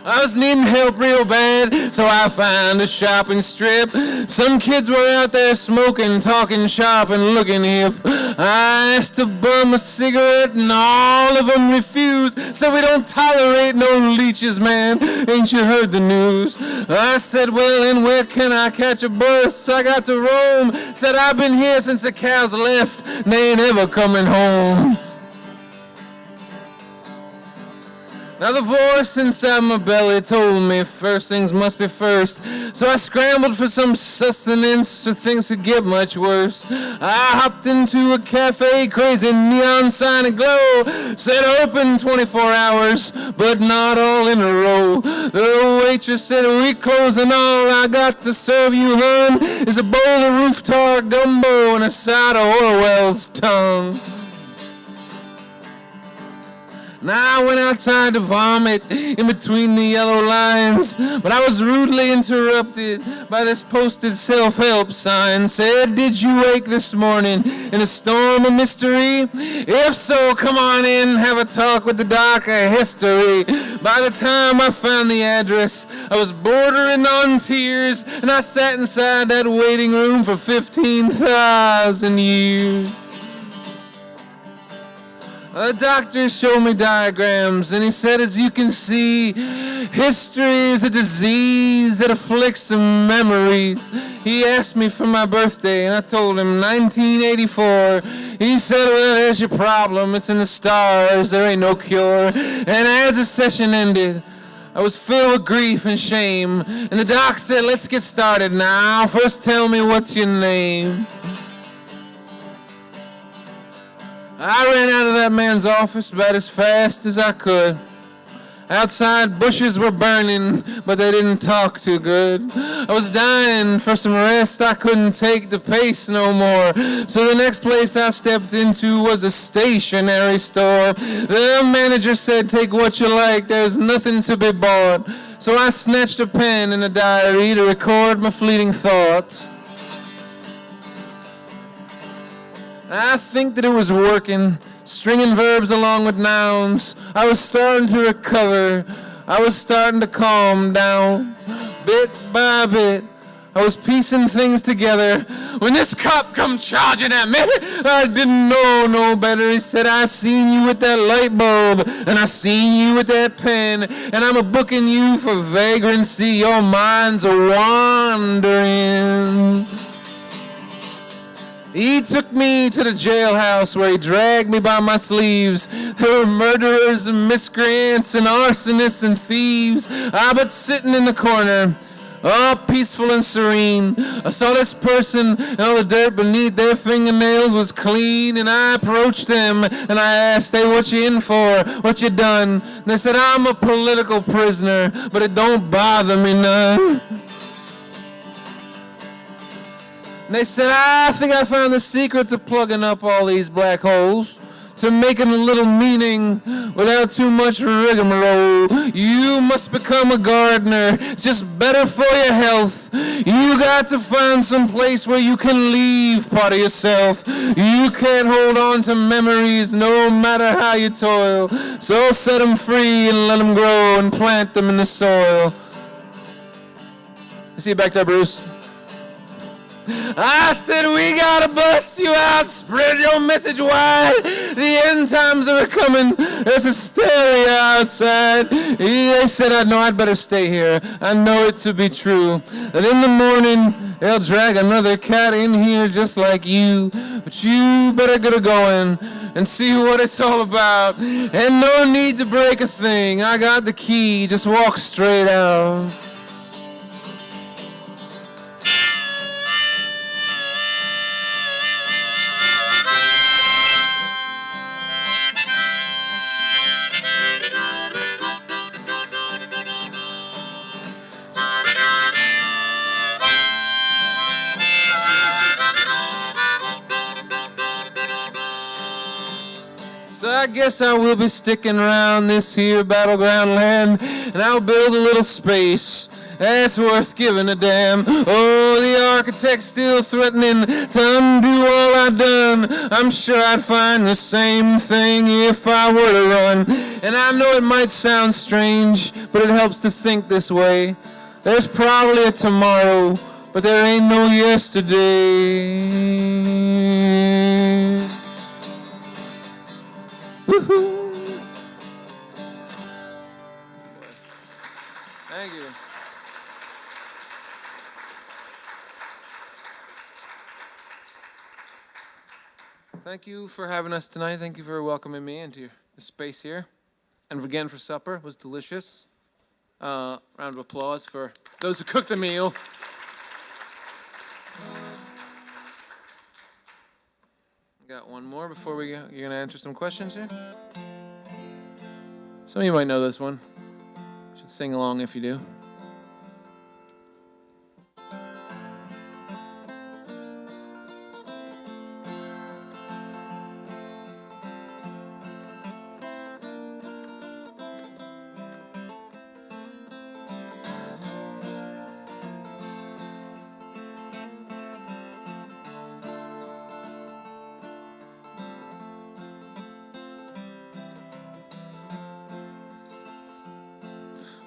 I was needing help real bad, so I found a shopping strip. Some kids were out there smoking, talking sharp and looking hip. I asked to bum a cigarette and all of them refused. Said we don't tolerate no leeches, man. Ain't you heard the news? I said, well, then where can I catch a bus? I got to Rome. Said I've been here since the cows left, and they ain't ever coming home. Now the voice inside my belly told me first things must be first. So I scrambled for some sustenance, or things could get much worse. I hopped into a cafe, crazy neon sign aglow. Said open 24 hours, but not all in a row. The waitress said we close and all I got to serve you, hun, is a bowl of roof-tar gumbo and a side of Orwell's tongue. Now I went outside to vomit in between the yellow lines, but I was rudely interrupted by this posted self-help sign. Said, did you wake this morning in a storm of mystery? If so, come on in, have a talk with the doc of history. By the time I found the address, I was bordering on tears, and I sat inside that waiting room for 15,000 years. The doctor showed me diagrams, and he said, as you can see, history is a disease that afflicts the memories. He asked me for my birthday, and I told him 1984. He said, well, there's your problem. It's in the stars. There ain't no cure. And as the session ended, I was filled with grief and shame. And the doc said, let's get started now. First tell me what's your name. I ran out of that man's office about as fast as I could. Outside, bushes were burning, but they didn't talk too good. I was dying for some rest. I couldn't take the pace no more. So the next place I stepped into was a stationery store. The manager said, take what you like. There's nothing to be bought. So I snatched a pen and a diary to record my fleeting thoughts. I think that it was working, stringing verbs along with nouns. I was starting to recover. I was starting to calm down. Bit by bit, I was piecing things together when this cop come charging at me. I didn't know no better. He said, I seen you with that light bulb, and I seen you with that pen, and I'm a-booking you for vagrancy. Your mind's a-wandering. He took me to the jailhouse where he dragged me by my sleeves. There were murderers and miscreants and arsonists and thieves. But sitting in the corner, all peaceful and serene, I saw this person and all the dirt beneath their fingernails was clean. And I approached them and I asked, hey, what you in for? What you done? And they said, I'm a political prisoner, but it don't bother me none. And they said, I think I found the secret to plugging up all these black holes, to making a little meaning without too much rigmarole. You must become a gardener. It's just better for your health. You got to find some place where you can leave part of yourself. You can't hold on to memories no matter how you toil. So set them free and let them grow and plant them in the soil. I see you back there, Bruce. I said, we gotta bust you out, spread your message wide. The end times are coming. There's hysteria outside. They said, I know I'd better stay here. I know it to be true. That in the morning, they'll drag another cat in here just like you. But you better get her going and see what it's all about. And no need to break a thing. I got the key. Just walk straight out. So I guess I will be sticking around this here battleground land, and I'll build a little space that's worth giving a damn. Oh, the architect's still threatening to undo all I've done. I'm sure I'd find the same thing if I were to run. And I know it might sound strange, but it helps to think this way. There's probably a tomorrow, but there ain't no yesterday. Woohoo! Thank you. Thank you for having us tonight. Thank you for welcoming me into your space here. And again for supper. It was delicious. Round of applause for those who cooked the meal. Got one more before we go. You're going to answer some questions here? Some of you might know this one. You should sing along if you do.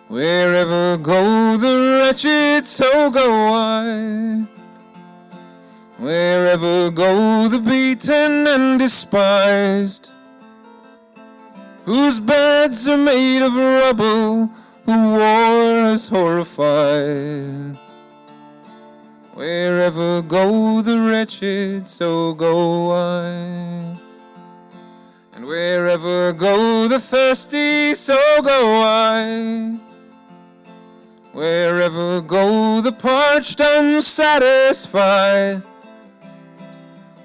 Wherever go the wretched, so go I. Wherever go the beaten and despised, whose beds are made of rubble, who war has horrified. Wherever go the wretched, so go I. And wherever go the thirsty, so go I. Wherever go the parched, unsatisfied,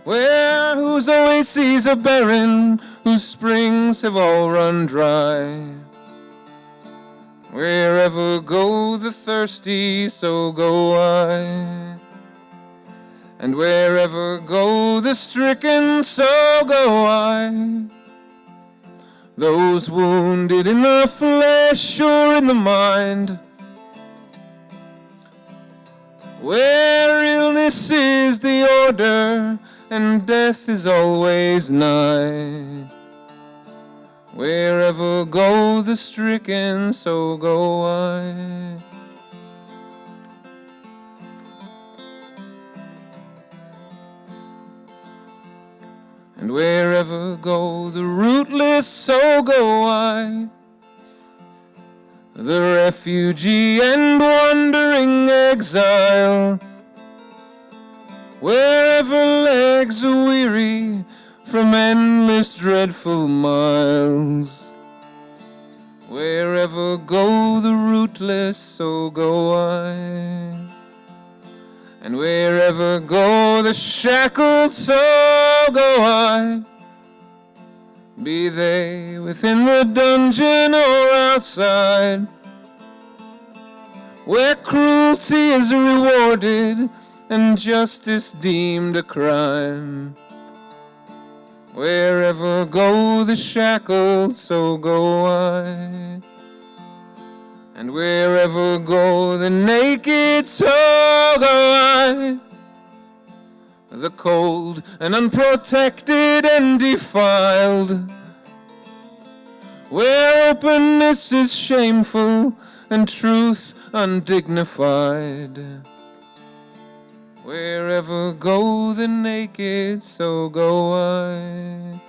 where whose oases are barren, whose springs have all run dry. Wherever go the thirsty, so go I. And wherever go the stricken, so go I. Those wounded in the flesh or in the mind, where illness is the order and death is always nigh. Wherever go the stricken, so go I. And wherever go the rootless, so go I, the refugee and wandering exile. Wherever legs are weary from endless dreadful miles, wherever go the rootless, so go I. And wherever go the shackled, so go I. Be they within the dungeon or outside, where cruelty is rewarded and justice deemed a crime. Wherever go the shackled, so go I. And wherever go the naked, so go I. The cold and unprotected and defiled, where openness is shameful and truth undignified. Wherever go the naked, so go I.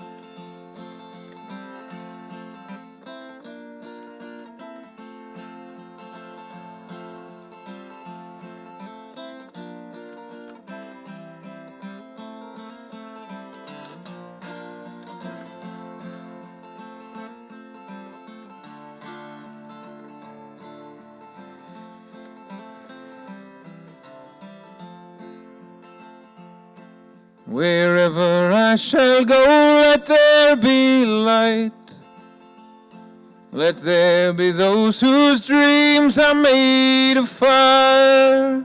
Wherever I shall go, let there be light. Let there be those whose dreams are made of fire,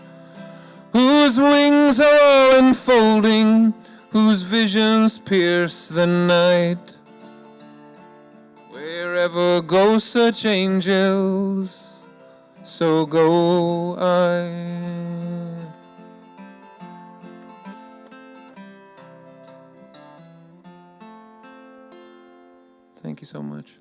whose wings are all enfolding, whose visions pierce the night. Wherever go such angels, so go I. Thank you so much.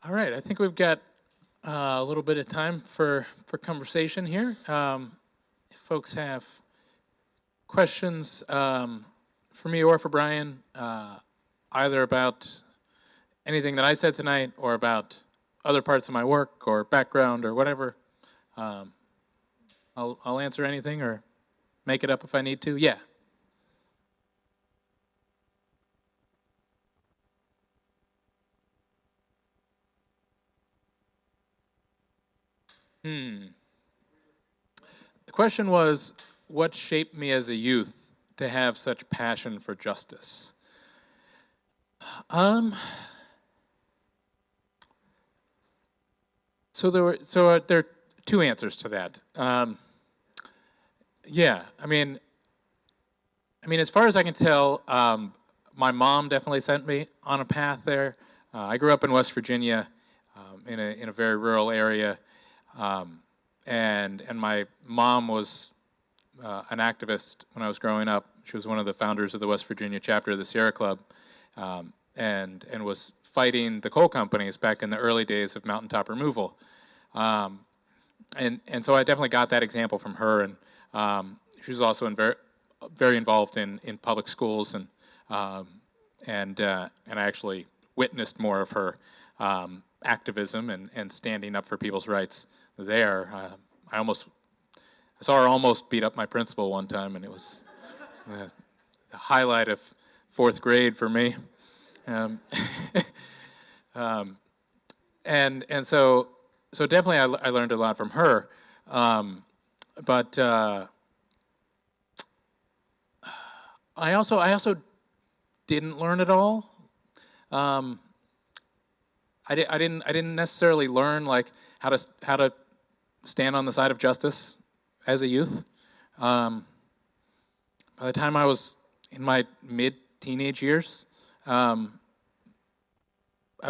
All right, I think we've got a little bit of time for conversation here. If folks have questions for me or for Brian, either about anything that I said tonight or about other parts of my work or background or whatever, I'll answer anything or make it up if I need to. Yeah. The question was, what shaped me as a youth to have such passion for justice? So there are two answers to that. Yeah, I mean, as far as I can tell, my mom definitely sent me on a path there. I grew up in West Virginia, in a very rural area, and my mom was an activist when I was growing up. She was one of the founders of the West Virginia chapter of the Sierra Club, and was fighting the coal companies back in the early days of mountaintop removal. And so I definitely got that example from her, and she was also very involved in public schools, and I actually witnessed more of her activism and standing up for people's rights there. I saw her almost beat up my principal one time, and it was the highlight of fourth grade for me. And so definitely I learned a lot from her. But I also didn't learn it all. I didn't necessarily learn like how to stand on the side of justice as a youth. By the time I was in my mid-teenage years, I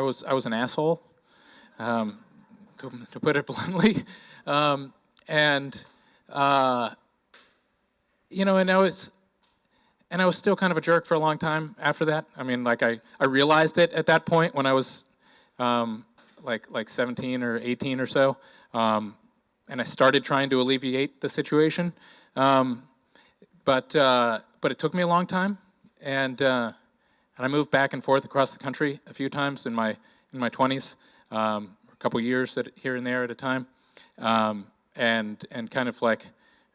was an asshole, to put it bluntly, and now I was still kind of a jerk for a long time after that. I mean, like I realized it at that point when I was like 17 or 18 or so, and I started trying to alleviate the situation. But it took me a long time, and I moved back and forth across the country a few times in my 20s, a couple years here and there at a time, and kind of like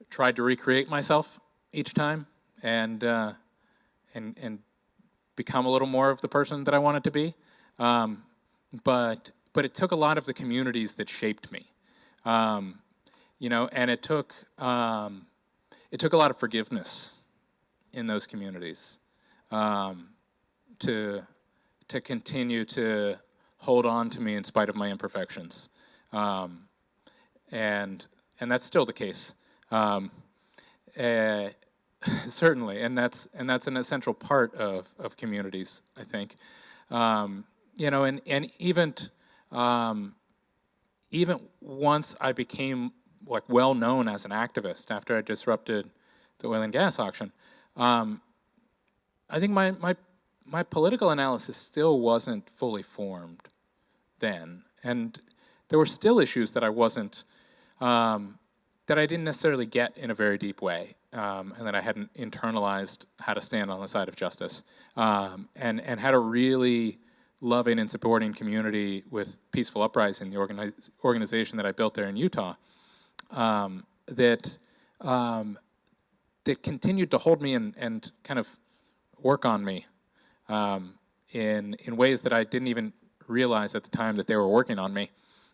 tried to recreate myself each time, and become a little more of the person that I wanted to be. But it took a lot of the communities that shaped me, and it took a lot of forgiveness in those communities to continue to hold on to me in spite of my imperfections, and that's still the case, certainly, and that's an essential part of communities, I think, and even once I became like well known as an activist after I disrupted the oil and gas auction, I think my political analysis still wasn't fully formed then, and there were still issues that I wasn't, that I didn't necessarily get in a very deep way, and that I hadn't internalized how to stand on the side of justice, and had a really loving and supporting community with Peaceful Uprising, the organization that I built there in Utah, that continued to hold me and kind of work on me in ways that I didn't even realize at the time that they were working on me,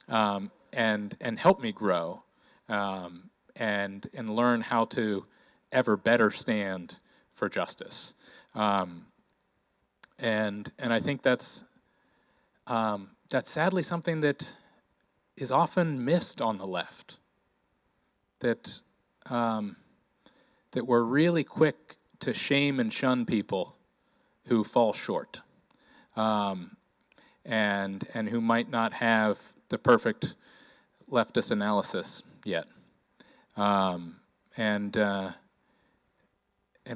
and help me grow, and learn how to ever better stand for justice. And I think that's sadly something that is often missed on the left. That we're really quick to shame and shun people who fall short, and who might not have the perfect leftist analysis yet, and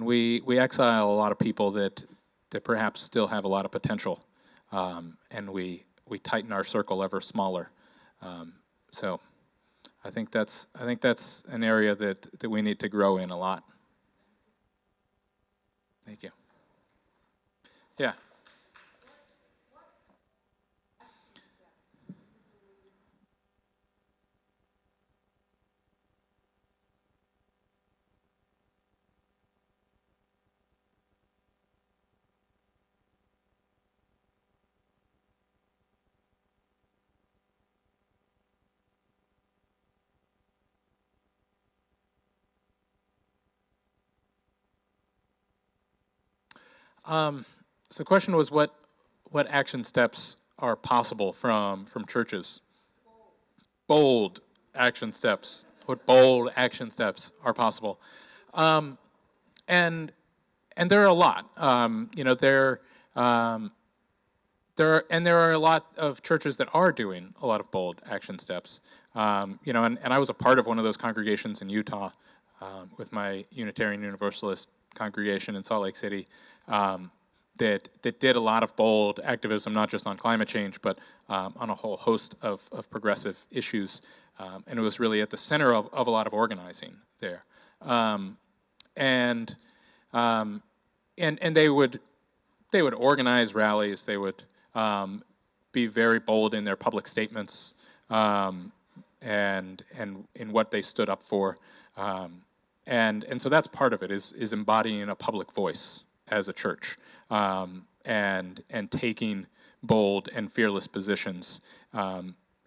we exile a lot of people that perhaps still have a lot of potential, and we tighten our circle ever smaller. So I think that's an area that we need to grow in a lot. Thank you. Yeah. So the question was what action steps are possible from churches? Bold action steps. What bold action steps are possible? And there are a lot. There are a lot of churches that are doing a lot of bold action steps. And I was a part of one of those congregations in Utah, with my Unitarian Universalist congregation in Salt Lake City, that did a lot of bold activism, not just on climate change, but on a whole host of progressive issues. And it was really at the center of a lot of organizing there. And they would organize rallies. They would be very bold in their public statements, and in what they stood up for. And so that's part of it, is embodying a public voice as a church, and taking bold and fearless positions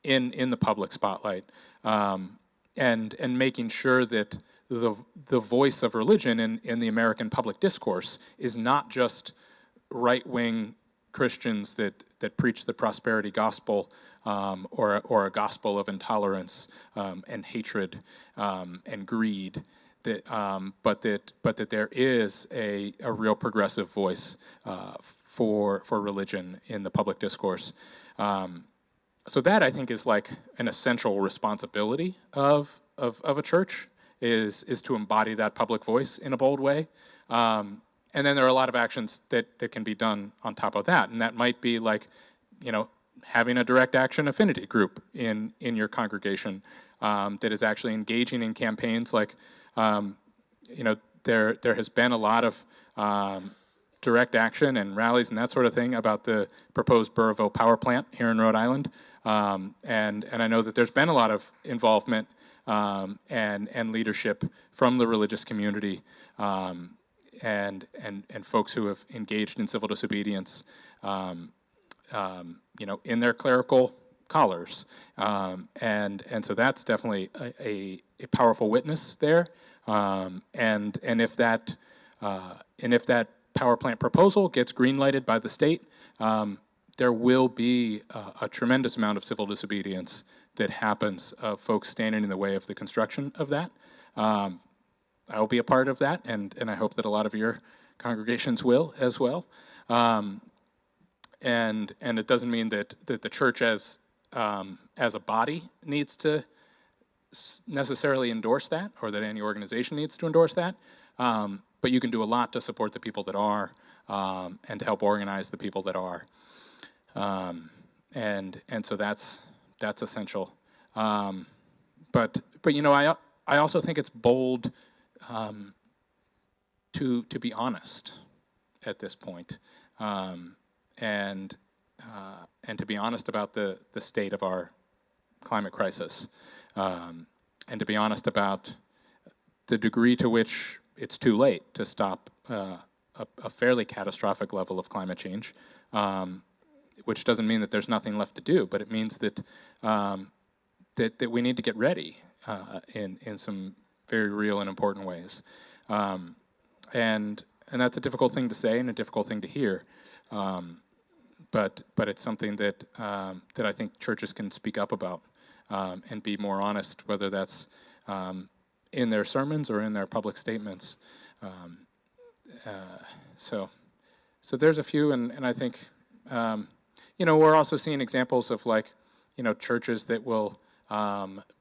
in the public spotlight, and making sure that the voice of religion in the American public discourse is not just right-wing Christians that preach the prosperity gospel, or a gospel of intolerance and hatred and greed. But that there is a real progressive voice for religion in the public discourse. So that, I think, is like an essential responsibility of a church, is to embody that public voice in a bold way. And And then there are a lot of actions that can be done on top of that, and that might be like, having a direct action affinity group in your congregation that is actually engaging in campaigns like, there has been a lot of direct action and rallies and that sort of thing about the proposed Burrillville power plant here in Rhode Island, and I know that there's been a lot of involvement and leadership from the religious community and folks who have engaged in civil disobedience, in their clerical collars, and so that's definitely a powerful witness there, and if that power plant proposal gets green-lighted by the state, there will be a tremendous amount of civil disobedience that happens of folks standing in the way of the construction of that. I will be a part of that, and I hope that a lot of your congregations will as well. And it doesn't mean that the church as a body needs to necessarily endorse that, or that any organization needs to endorse that. But you can do a lot to support the people that are, and to help organize the people that are. And so that's essential. But I also think it's bold to be honest at this point, and to be honest about the state of our climate crisis, and to be honest about the degree to which it's too late to stop a fairly catastrophic level of climate change, which doesn't mean that there's nothing left to do, but it means that that we need to get ready in some very real and important ways, and that's a difficult thing to say and a difficult thing to hear, but it's something that I think churches can speak up about, and be more honest, whether that's in their sermons or in their public statements. So there's a few, and I think we're also seeing examples of churches that will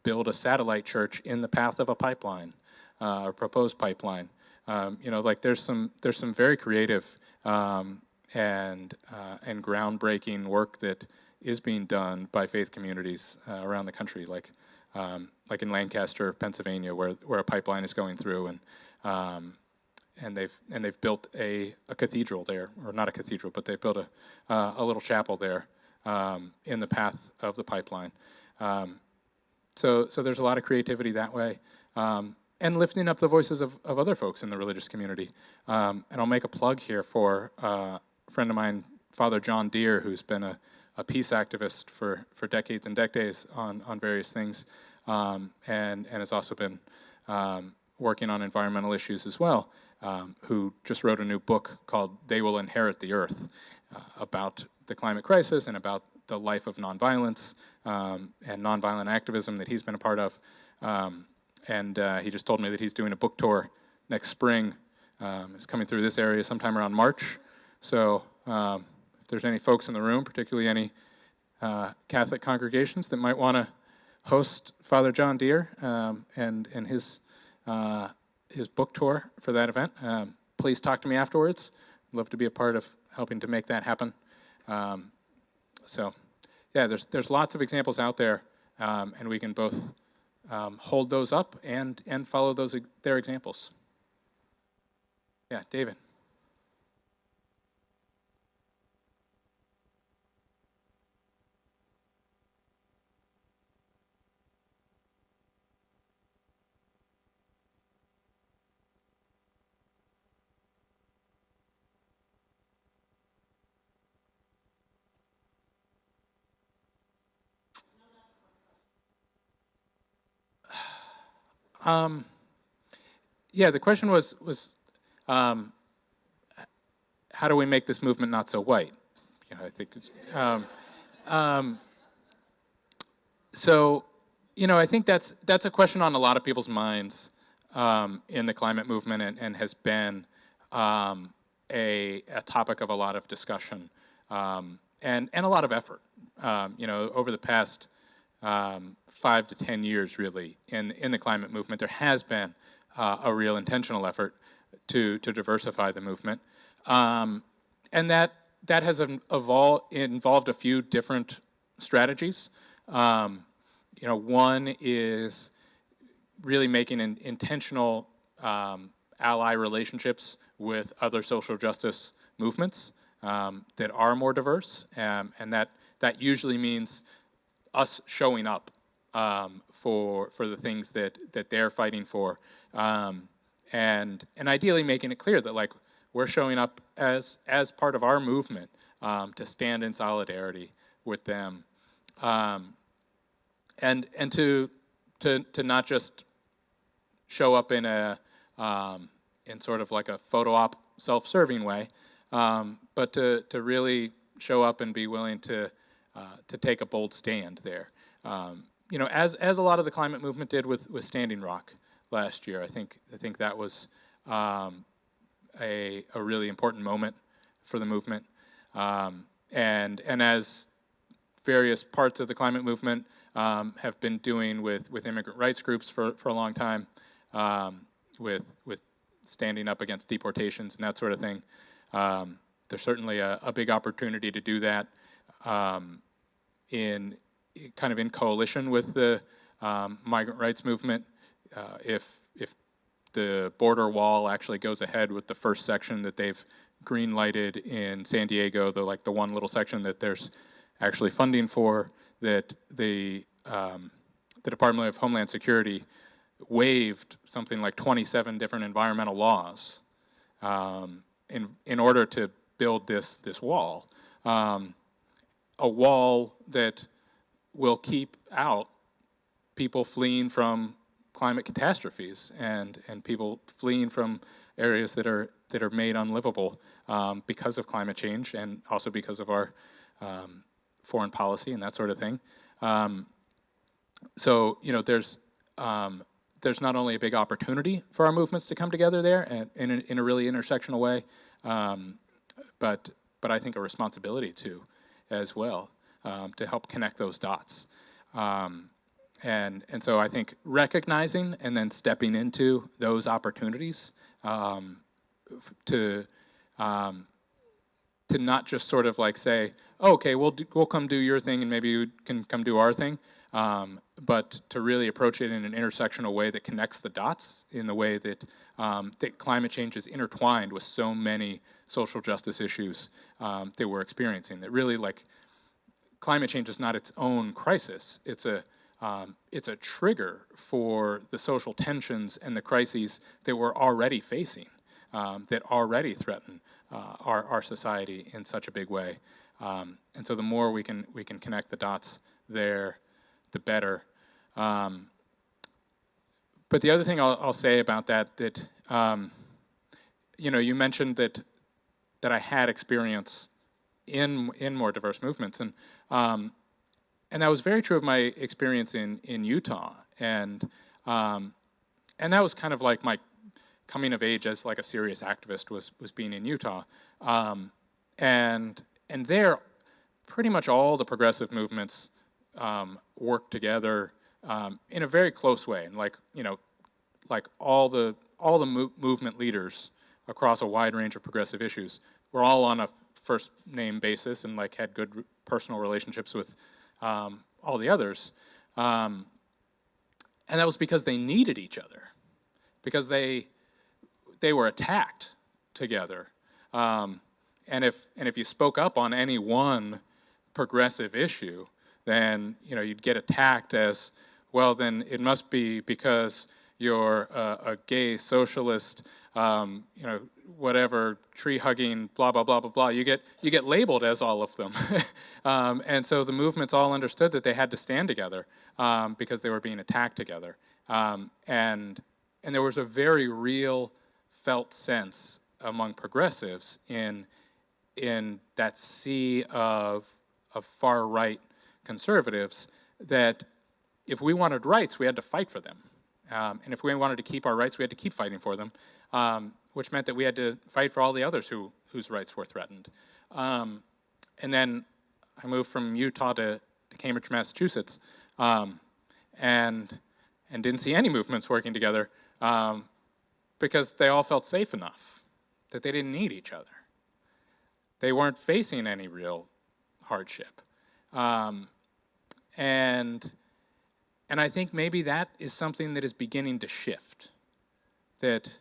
build a satellite church in the path of a pipeline, or proposed pipeline. There's some very creative and groundbreaking work that is being done by faith communities around the country, like in Lancaster, Pennsylvania, where a pipeline is going through, and they've built a cathedral there, or not a cathedral, but they built a little chapel there in the path of the pipeline. So there's a lot of creativity that way, and lifting up the voices of other folks in the religious community. And I'll make a plug here for a friend of mine, Father John Deere, who's been a peace activist for decades and decades on various things, and has also been working on environmental issues as well, who just wrote a new book called They Will Inherit the Earth, about the climate crisis and about the life of nonviolence and nonviolent activism that he's been a part of. And he just told me that he's doing a book tour next spring. It's coming through this area sometime around March. So if there's any folks in the room, particularly any Catholic congregations that might want to host Father John Deere and his book tour for that event, please talk to me afterwards. I'd love to be a part of helping to make that happen. So yeah, there's lots of examples out there, and we can both hold those up and follow their examples. Yeah, David. Yeah, the question was how do we make this movement not so white? I think it's, so I think that's a question on a lot of people's minds in the climate movement, and has been a topic of a lot of discussion and a lot of effort. Over the past 5 to 10 years, really, in the climate movement, there has been a real intentional effort to diversify the movement. And that has involved a few different strategies. One is really making intentional ally relationships with other social justice movements that are more diverse, and that usually means us showing up for the things that they're fighting for, and ideally making it clear that like we're showing up as part of our movement to stand in solidarity with them, and to not just show up in sort of like a photo op self-serving way, but to really show up and be willing to take a bold stand there. As a lot of the climate movement did with Standing Rock last year. I think that was a really important moment for the movement, and as various parts of the climate movement have been doing with immigrant rights groups for a long time, with standing up against deportations and that sort of thing. There's certainly a big opportunity to do that in coalition with the migrant rights movement. If the border wall actually goes ahead with the first section that they've green lighted in San Diego, the one little section that there's actually funding for, that the Department of Homeland Security waived something like 27 different environmental laws in order to build this wall, a wall that will keep out people fleeing from climate catastrophes and people fleeing from areas that are made unlivable because of climate change, and also because of our foreign policy and that sort of thing. So there's not only a big opportunity for our movements to come together there and in a really intersectional way, but I think a responsibility too, as well, to help connect those dots. And so I think recognizing and then stepping into those opportunities to not just sort of like say, oh, okay, we'll come do your thing and maybe you can come do our thing, but to really approach it in an intersectional way that connects the dots in the way that that climate change is intertwined with so many social justice issues that we're experiencing. That really, like, climate change is not its own crisis. It's a trigger for the social tensions and the crises that we're already facing, that already threaten our society in such a big way. And so the more we can connect the dots there, the better. But the other thing I'll say about that you mentioned that I had experience in more diverse movements, and that was very true of my experience in Utah, and that was kind of like my coming of age as like a serious activist was being in Utah, and there, pretty much all the progressive movements work together in a very close way, and like all the movement leaders across a wide range of progressive issues were all on a first name basis and like had good personal relationships with all the others, and that was because they needed each other, because they were attacked together, and if you spoke up on any one progressive issue, then you'd get attacked as, well, then it must be because you're a gay socialist, whatever, tree hugging, blah blah blah blah blah. You get labeled as all of them, and so the movements all understood that they had to stand together because they were being attacked together, and there was a very real, felt sense among progressives in that sea of far right conservatives that if we wanted rights, we had to fight for them. And if we wanted to keep our rights, we had to keep fighting for them, which meant that we had to fight for all the others whose rights were threatened. And then I moved from Utah to Cambridge, Massachusetts, and didn't see any movements working together because they all felt safe enough that they didn't need each other. They weren't facing any real hardship. And I think maybe that is something that is beginning to shift, that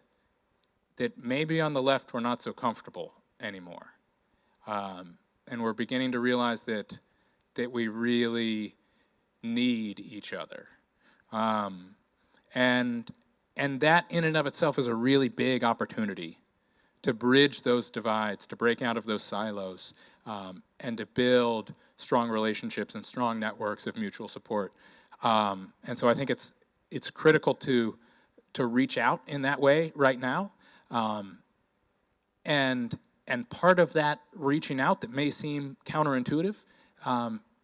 maybe on the left we're not so comfortable anymore. And we're beginning to realize that we really need each other. And that in and of itself is a really big opportunity to bridge those divides, to break out of those silos, and to build strong relationships and strong networks of mutual support. And so I think it's critical to reach out in that way right now. And part of that reaching out that may seem counterintuitive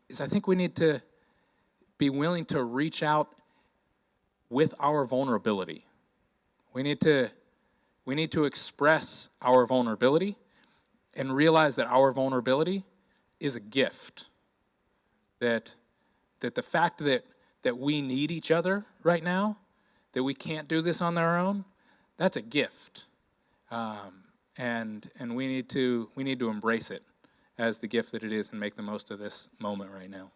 is I think we need to be willing to reach out with our vulnerability. We need to express our vulnerability and realize that our vulnerability is a gift. That the fact that we need each other right now, that we can't do this on our own, that's a gift. And we need to embrace it as the gift that it is and make the most of this moment right now.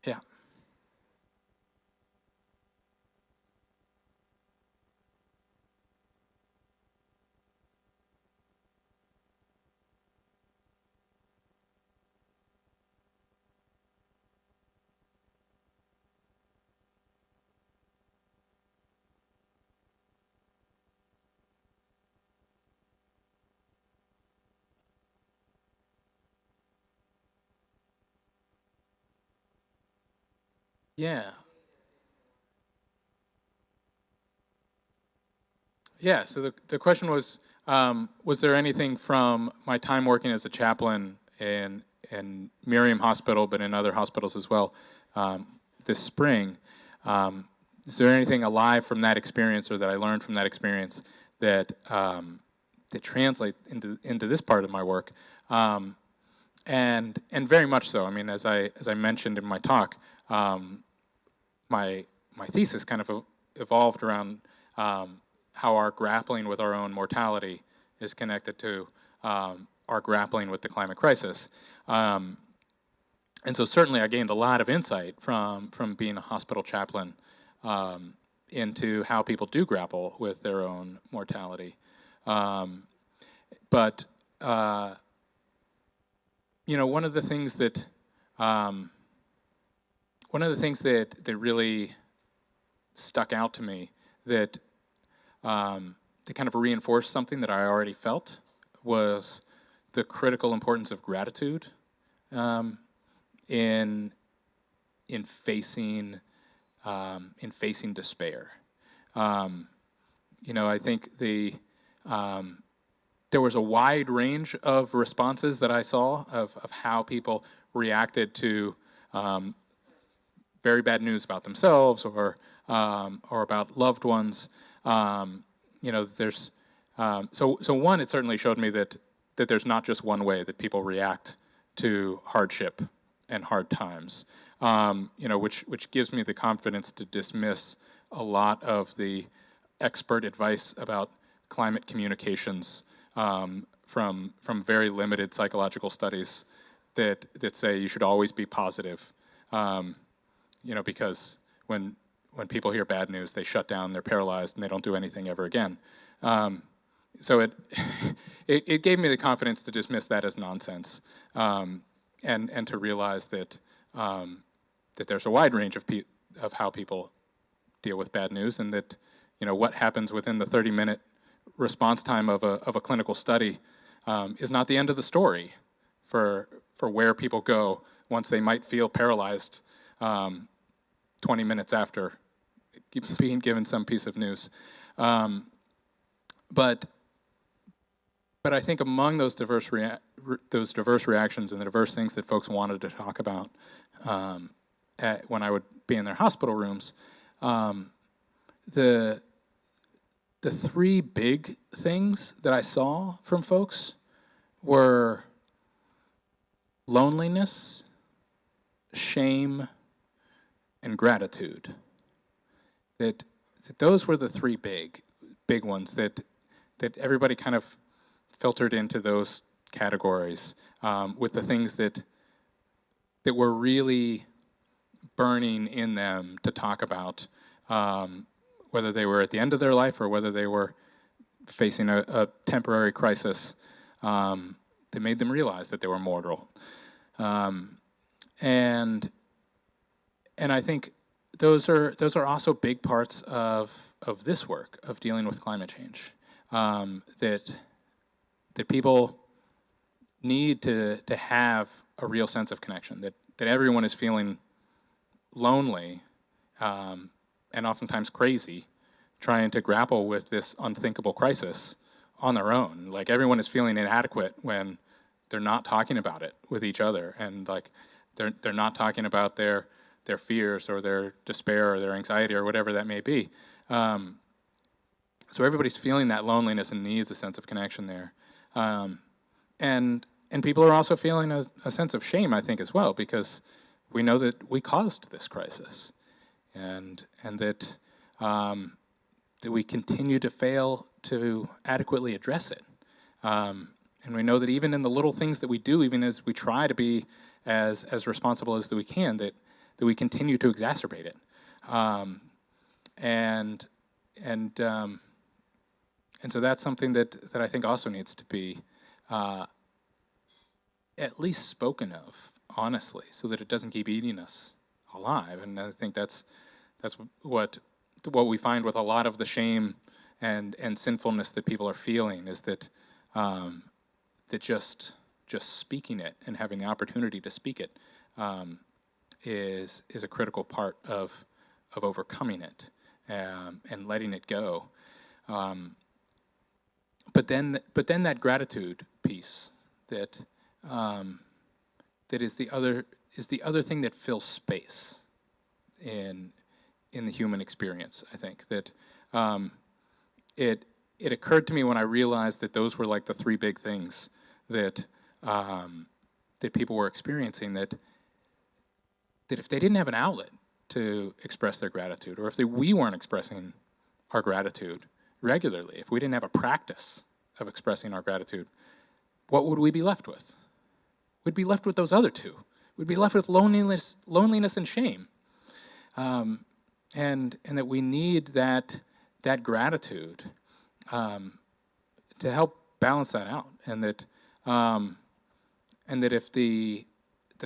Yeah. Yeah. Yeah, so the question was there anything from my time working as a chaplain in Miriam Hospital, but in other hospitals as well, this spring, is there anything alive from that experience or that I learned from that experience that translate into this part of my work? And very much so. I mean, as I mentioned in my talk, my thesis kind of evolved around how our grappling with our own mortality is connected to our grappling with the climate crisis. And so certainly I gained a lot of insight from being a hospital chaplain into how people do grapple with their own mortality. But one of the things that really stuck out to me that kind of reinforced something that I already felt was the critical importance of gratitude in facing despair. I think there was a wide range of responses that I saw of how people reacted to very bad news about themselves or about loved ones. There's so one, it certainly showed me that there's not just one way that people react to hardship and hard times. Which gives me the confidence to dismiss a lot of the expert advice about climate communications from very limited psychological studies that say you should always be positive. Because when people hear bad news, they shut down, they're paralyzed, and they don't do anything ever again. So it gave me the confidence to dismiss that as nonsense, and to realize that there's a wide range of how people deal with bad news, and that what happens within the 30-minute response time of a clinical study is not the end of the story for where people go once they might feel paralyzed 20 minutes after being given some piece of news. But I think among those diverse reactions and the diverse things that folks wanted to talk about when I would be in their hospital rooms, the three big things that I saw from folks were loneliness, shame, and gratitude. that those were the three big ones that everybody kind of filtered into those categories, with the things that were really burning in them to talk about, whether they were at the end of their life or whether they were facing a temporary crisis that made them realize that they were mortal. And I think those are also big parts of this work of dealing with climate change, that people need to have a real sense of connection, that everyone is feeling lonely and oftentimes crazy, trying to grapple with this unthinkable crisis on their own. Like, everyone is feeling inadequate when they're not talking about it with each other, and like they're not talking about their fears or their despair or their anxiety or whatever that may be. So everybody's feeling that loneliness and needs a sense of connection there. And people are also feeling a sense of shame, I think, as well, because we know that we caused this crisis, and that that we continue to fail to adequately address it. And we know that even in the little things that we do, even as we try to be as responsible as that we can, that we continue to exacerbate it. And so that's something that I think also needs to be at least spoken of honestly, so that it doesn't keep eating us alive. And I think that's what we find with a lot of the shame and sinfulness that people are feeling, is that that just speaking it and having the opportunity to speak it is a critical part of overcoming it and letting it go. But then that gratitude piece that is the other thing that fills space in the human experience. I think that it occurred to me when I realized that those were like the three big things that people were experiencing, that if they didn't have an outlet to express their gratitude, or if we weren't expressing our gratitude regularly, if we didn't have a practice of expressing our gratitude, what would we be left with? We'd be left with those other two. We'd be left with loneliness and shame, and that we need that gratitude to help balance that out, and that if the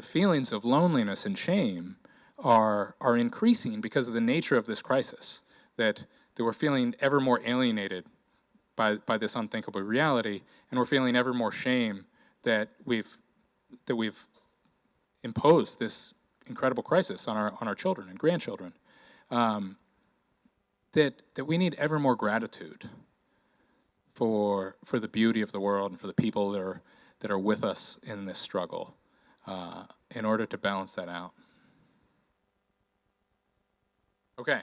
feelings of loneliness and shame are increasing because of the nature of this crisis, that we're feeling ever more alienated by this unthinkable reality, and we're feeling ever more shame that we've imposed this incredible crisis on our children and grandchildren, that we need ever more gratitude for the beauty of the world and for the people that are with us in this struggle, in order to balance that out. Okay.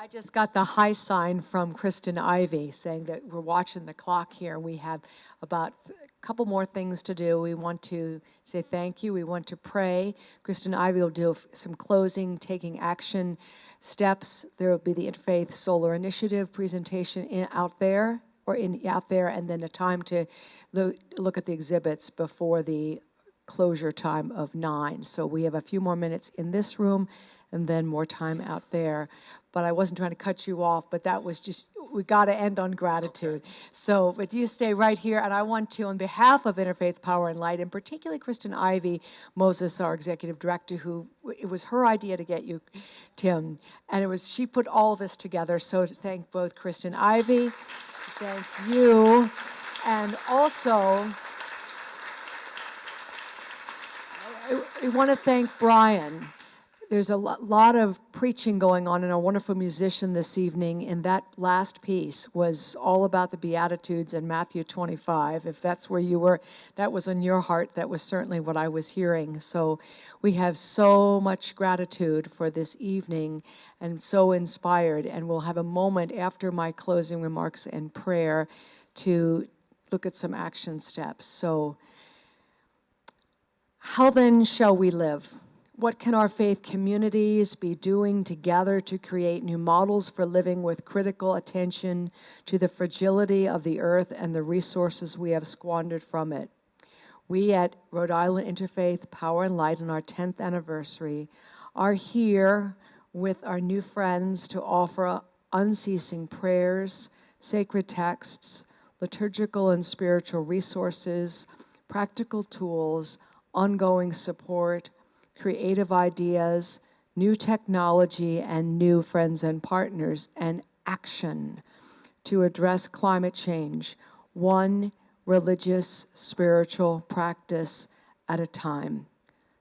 I just got the hi sign from Kristen Ivy saying that we're watching the clock here. We have about a couple more things to do. We want to say thank you. We want to pray. Kristen Ivy will do some closing, taking action steps. There will be the Interfaith Solar Initiative presentation out there, and then a time to look at the exhibits before the closure time of 9. So we have a few more minutes in this room and then more time out there. But I wasn't trying to cut you off, but that was just, we got to end on gratitude. Okay. So, but you stay right here, and I want to, on behalf of Interfaith Power and Light, and particularly Kristen Ivy Moses, our executive director, who, it was her idea to get you, Tim, and she put all this together. So to thank both Kristen Ivy, thank you, and also, I want to thank Brian. There's a lot of preaching going on, and a wonderful musician this evening, and that last piece was all about the Beatitudes in Matthew 25. If that's where you were, that was on your heart, that was certainly what I was hearing. So we have so much gratitude for this evening and so inspired, and we'll have a moment after my closing remarks and prayer to look at some action steps. So how then shall we live? What can our faith communities be doing together to create new models for living with critical attention to the fragility of the earth and the resources we have squandered from it? We at Rhode Island Interfaith Power and Light on our 10th anniversary are here with our new friends to offer unceasing prayers, sacred texts, liturgical and spiritual resources, practical tools, ongoing support, creative ideas, new technology, and new friends and partners, and action to address climate change, one religious, spiritual practice at a time.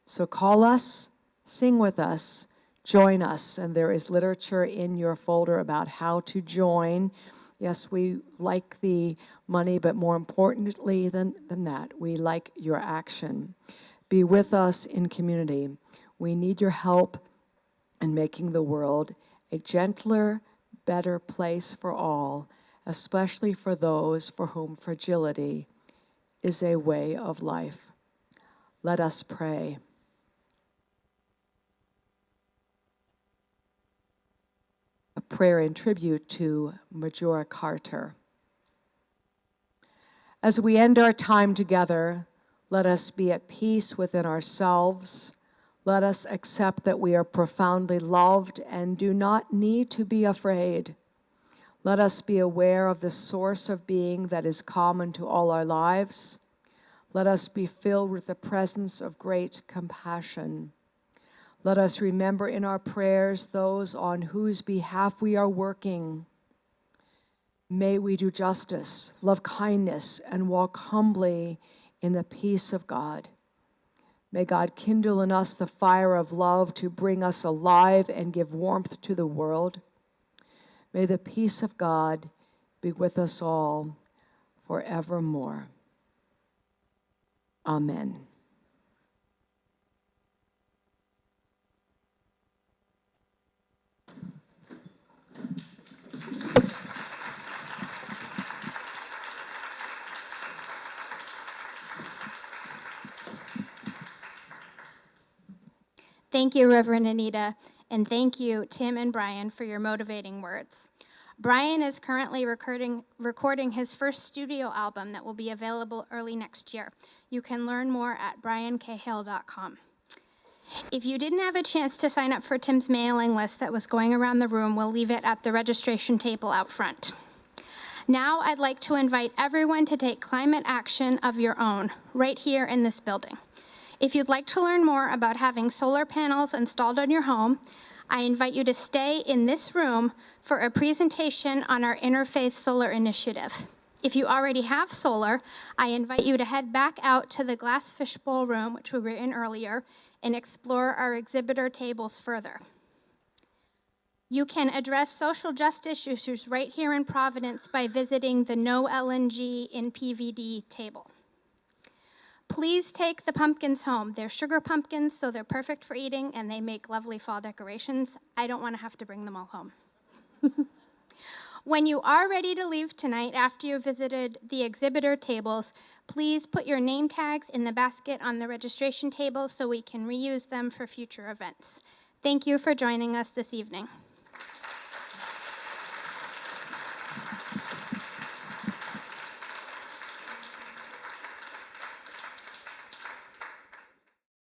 So call us, sing with us, join us, and there is literature in your folder about how to join. Yes, we like the money, but more importantly than that, we like your action. Be with us in community. We need your help in making the world a gentler, better place for all, especially for those for whom fragility is a way of life. Let us pray. A prayer in tribute to Majora Carter. As we end our time together, let us be at peace within ourselves. Let us accept that we are profoundly loved and do not need to be afraid. Let us be aware of the source of being that is common to all our lives. Let us be filled with the presence of great compassion. Let us remember in our prayers those on whose behalf we are working. May we do justice, love kindness, and walk humbly in the peace of God. May God kindle in us the fire of love to bring us alive and give warmth to the world. May the peace of God be with us all forevermore. Amen. Thank you, Reverend Anita, and thank you, Tim and Brian, for your motivating words. Brian is currently recording his first studio album that will be available early next year. You can learn more at briancahill.com. If you didn't have a chance to sign up for Tim's mailing list that was going around the room, we'll leave it at the registration table out front. Now I'd like to invite everyone to take climate action of your own, right here in this building. If you'd like to learn more about having solar panels installed on your home, I invite you to stay in this room for a presentation on our Interfaith Solar Initiative. If you already have solar, I invite you to head back out to the glass fishbowl room, which we were in earlier, and explore our exhibitor tables further. You can address social justice issues right here in Providence by visiting the No LNG in PVD table. Please take the pumpkins home. They're sugar pumpkins, so they're perfect for eating, and they make lovely fall decorations. I don't want to have to bring them all home. When you are ready to leave tonight after you visited the exhibitor tables, please put your name tags in the basket on the registration table so we can reuse them for future events. Thank you for joining us this evening.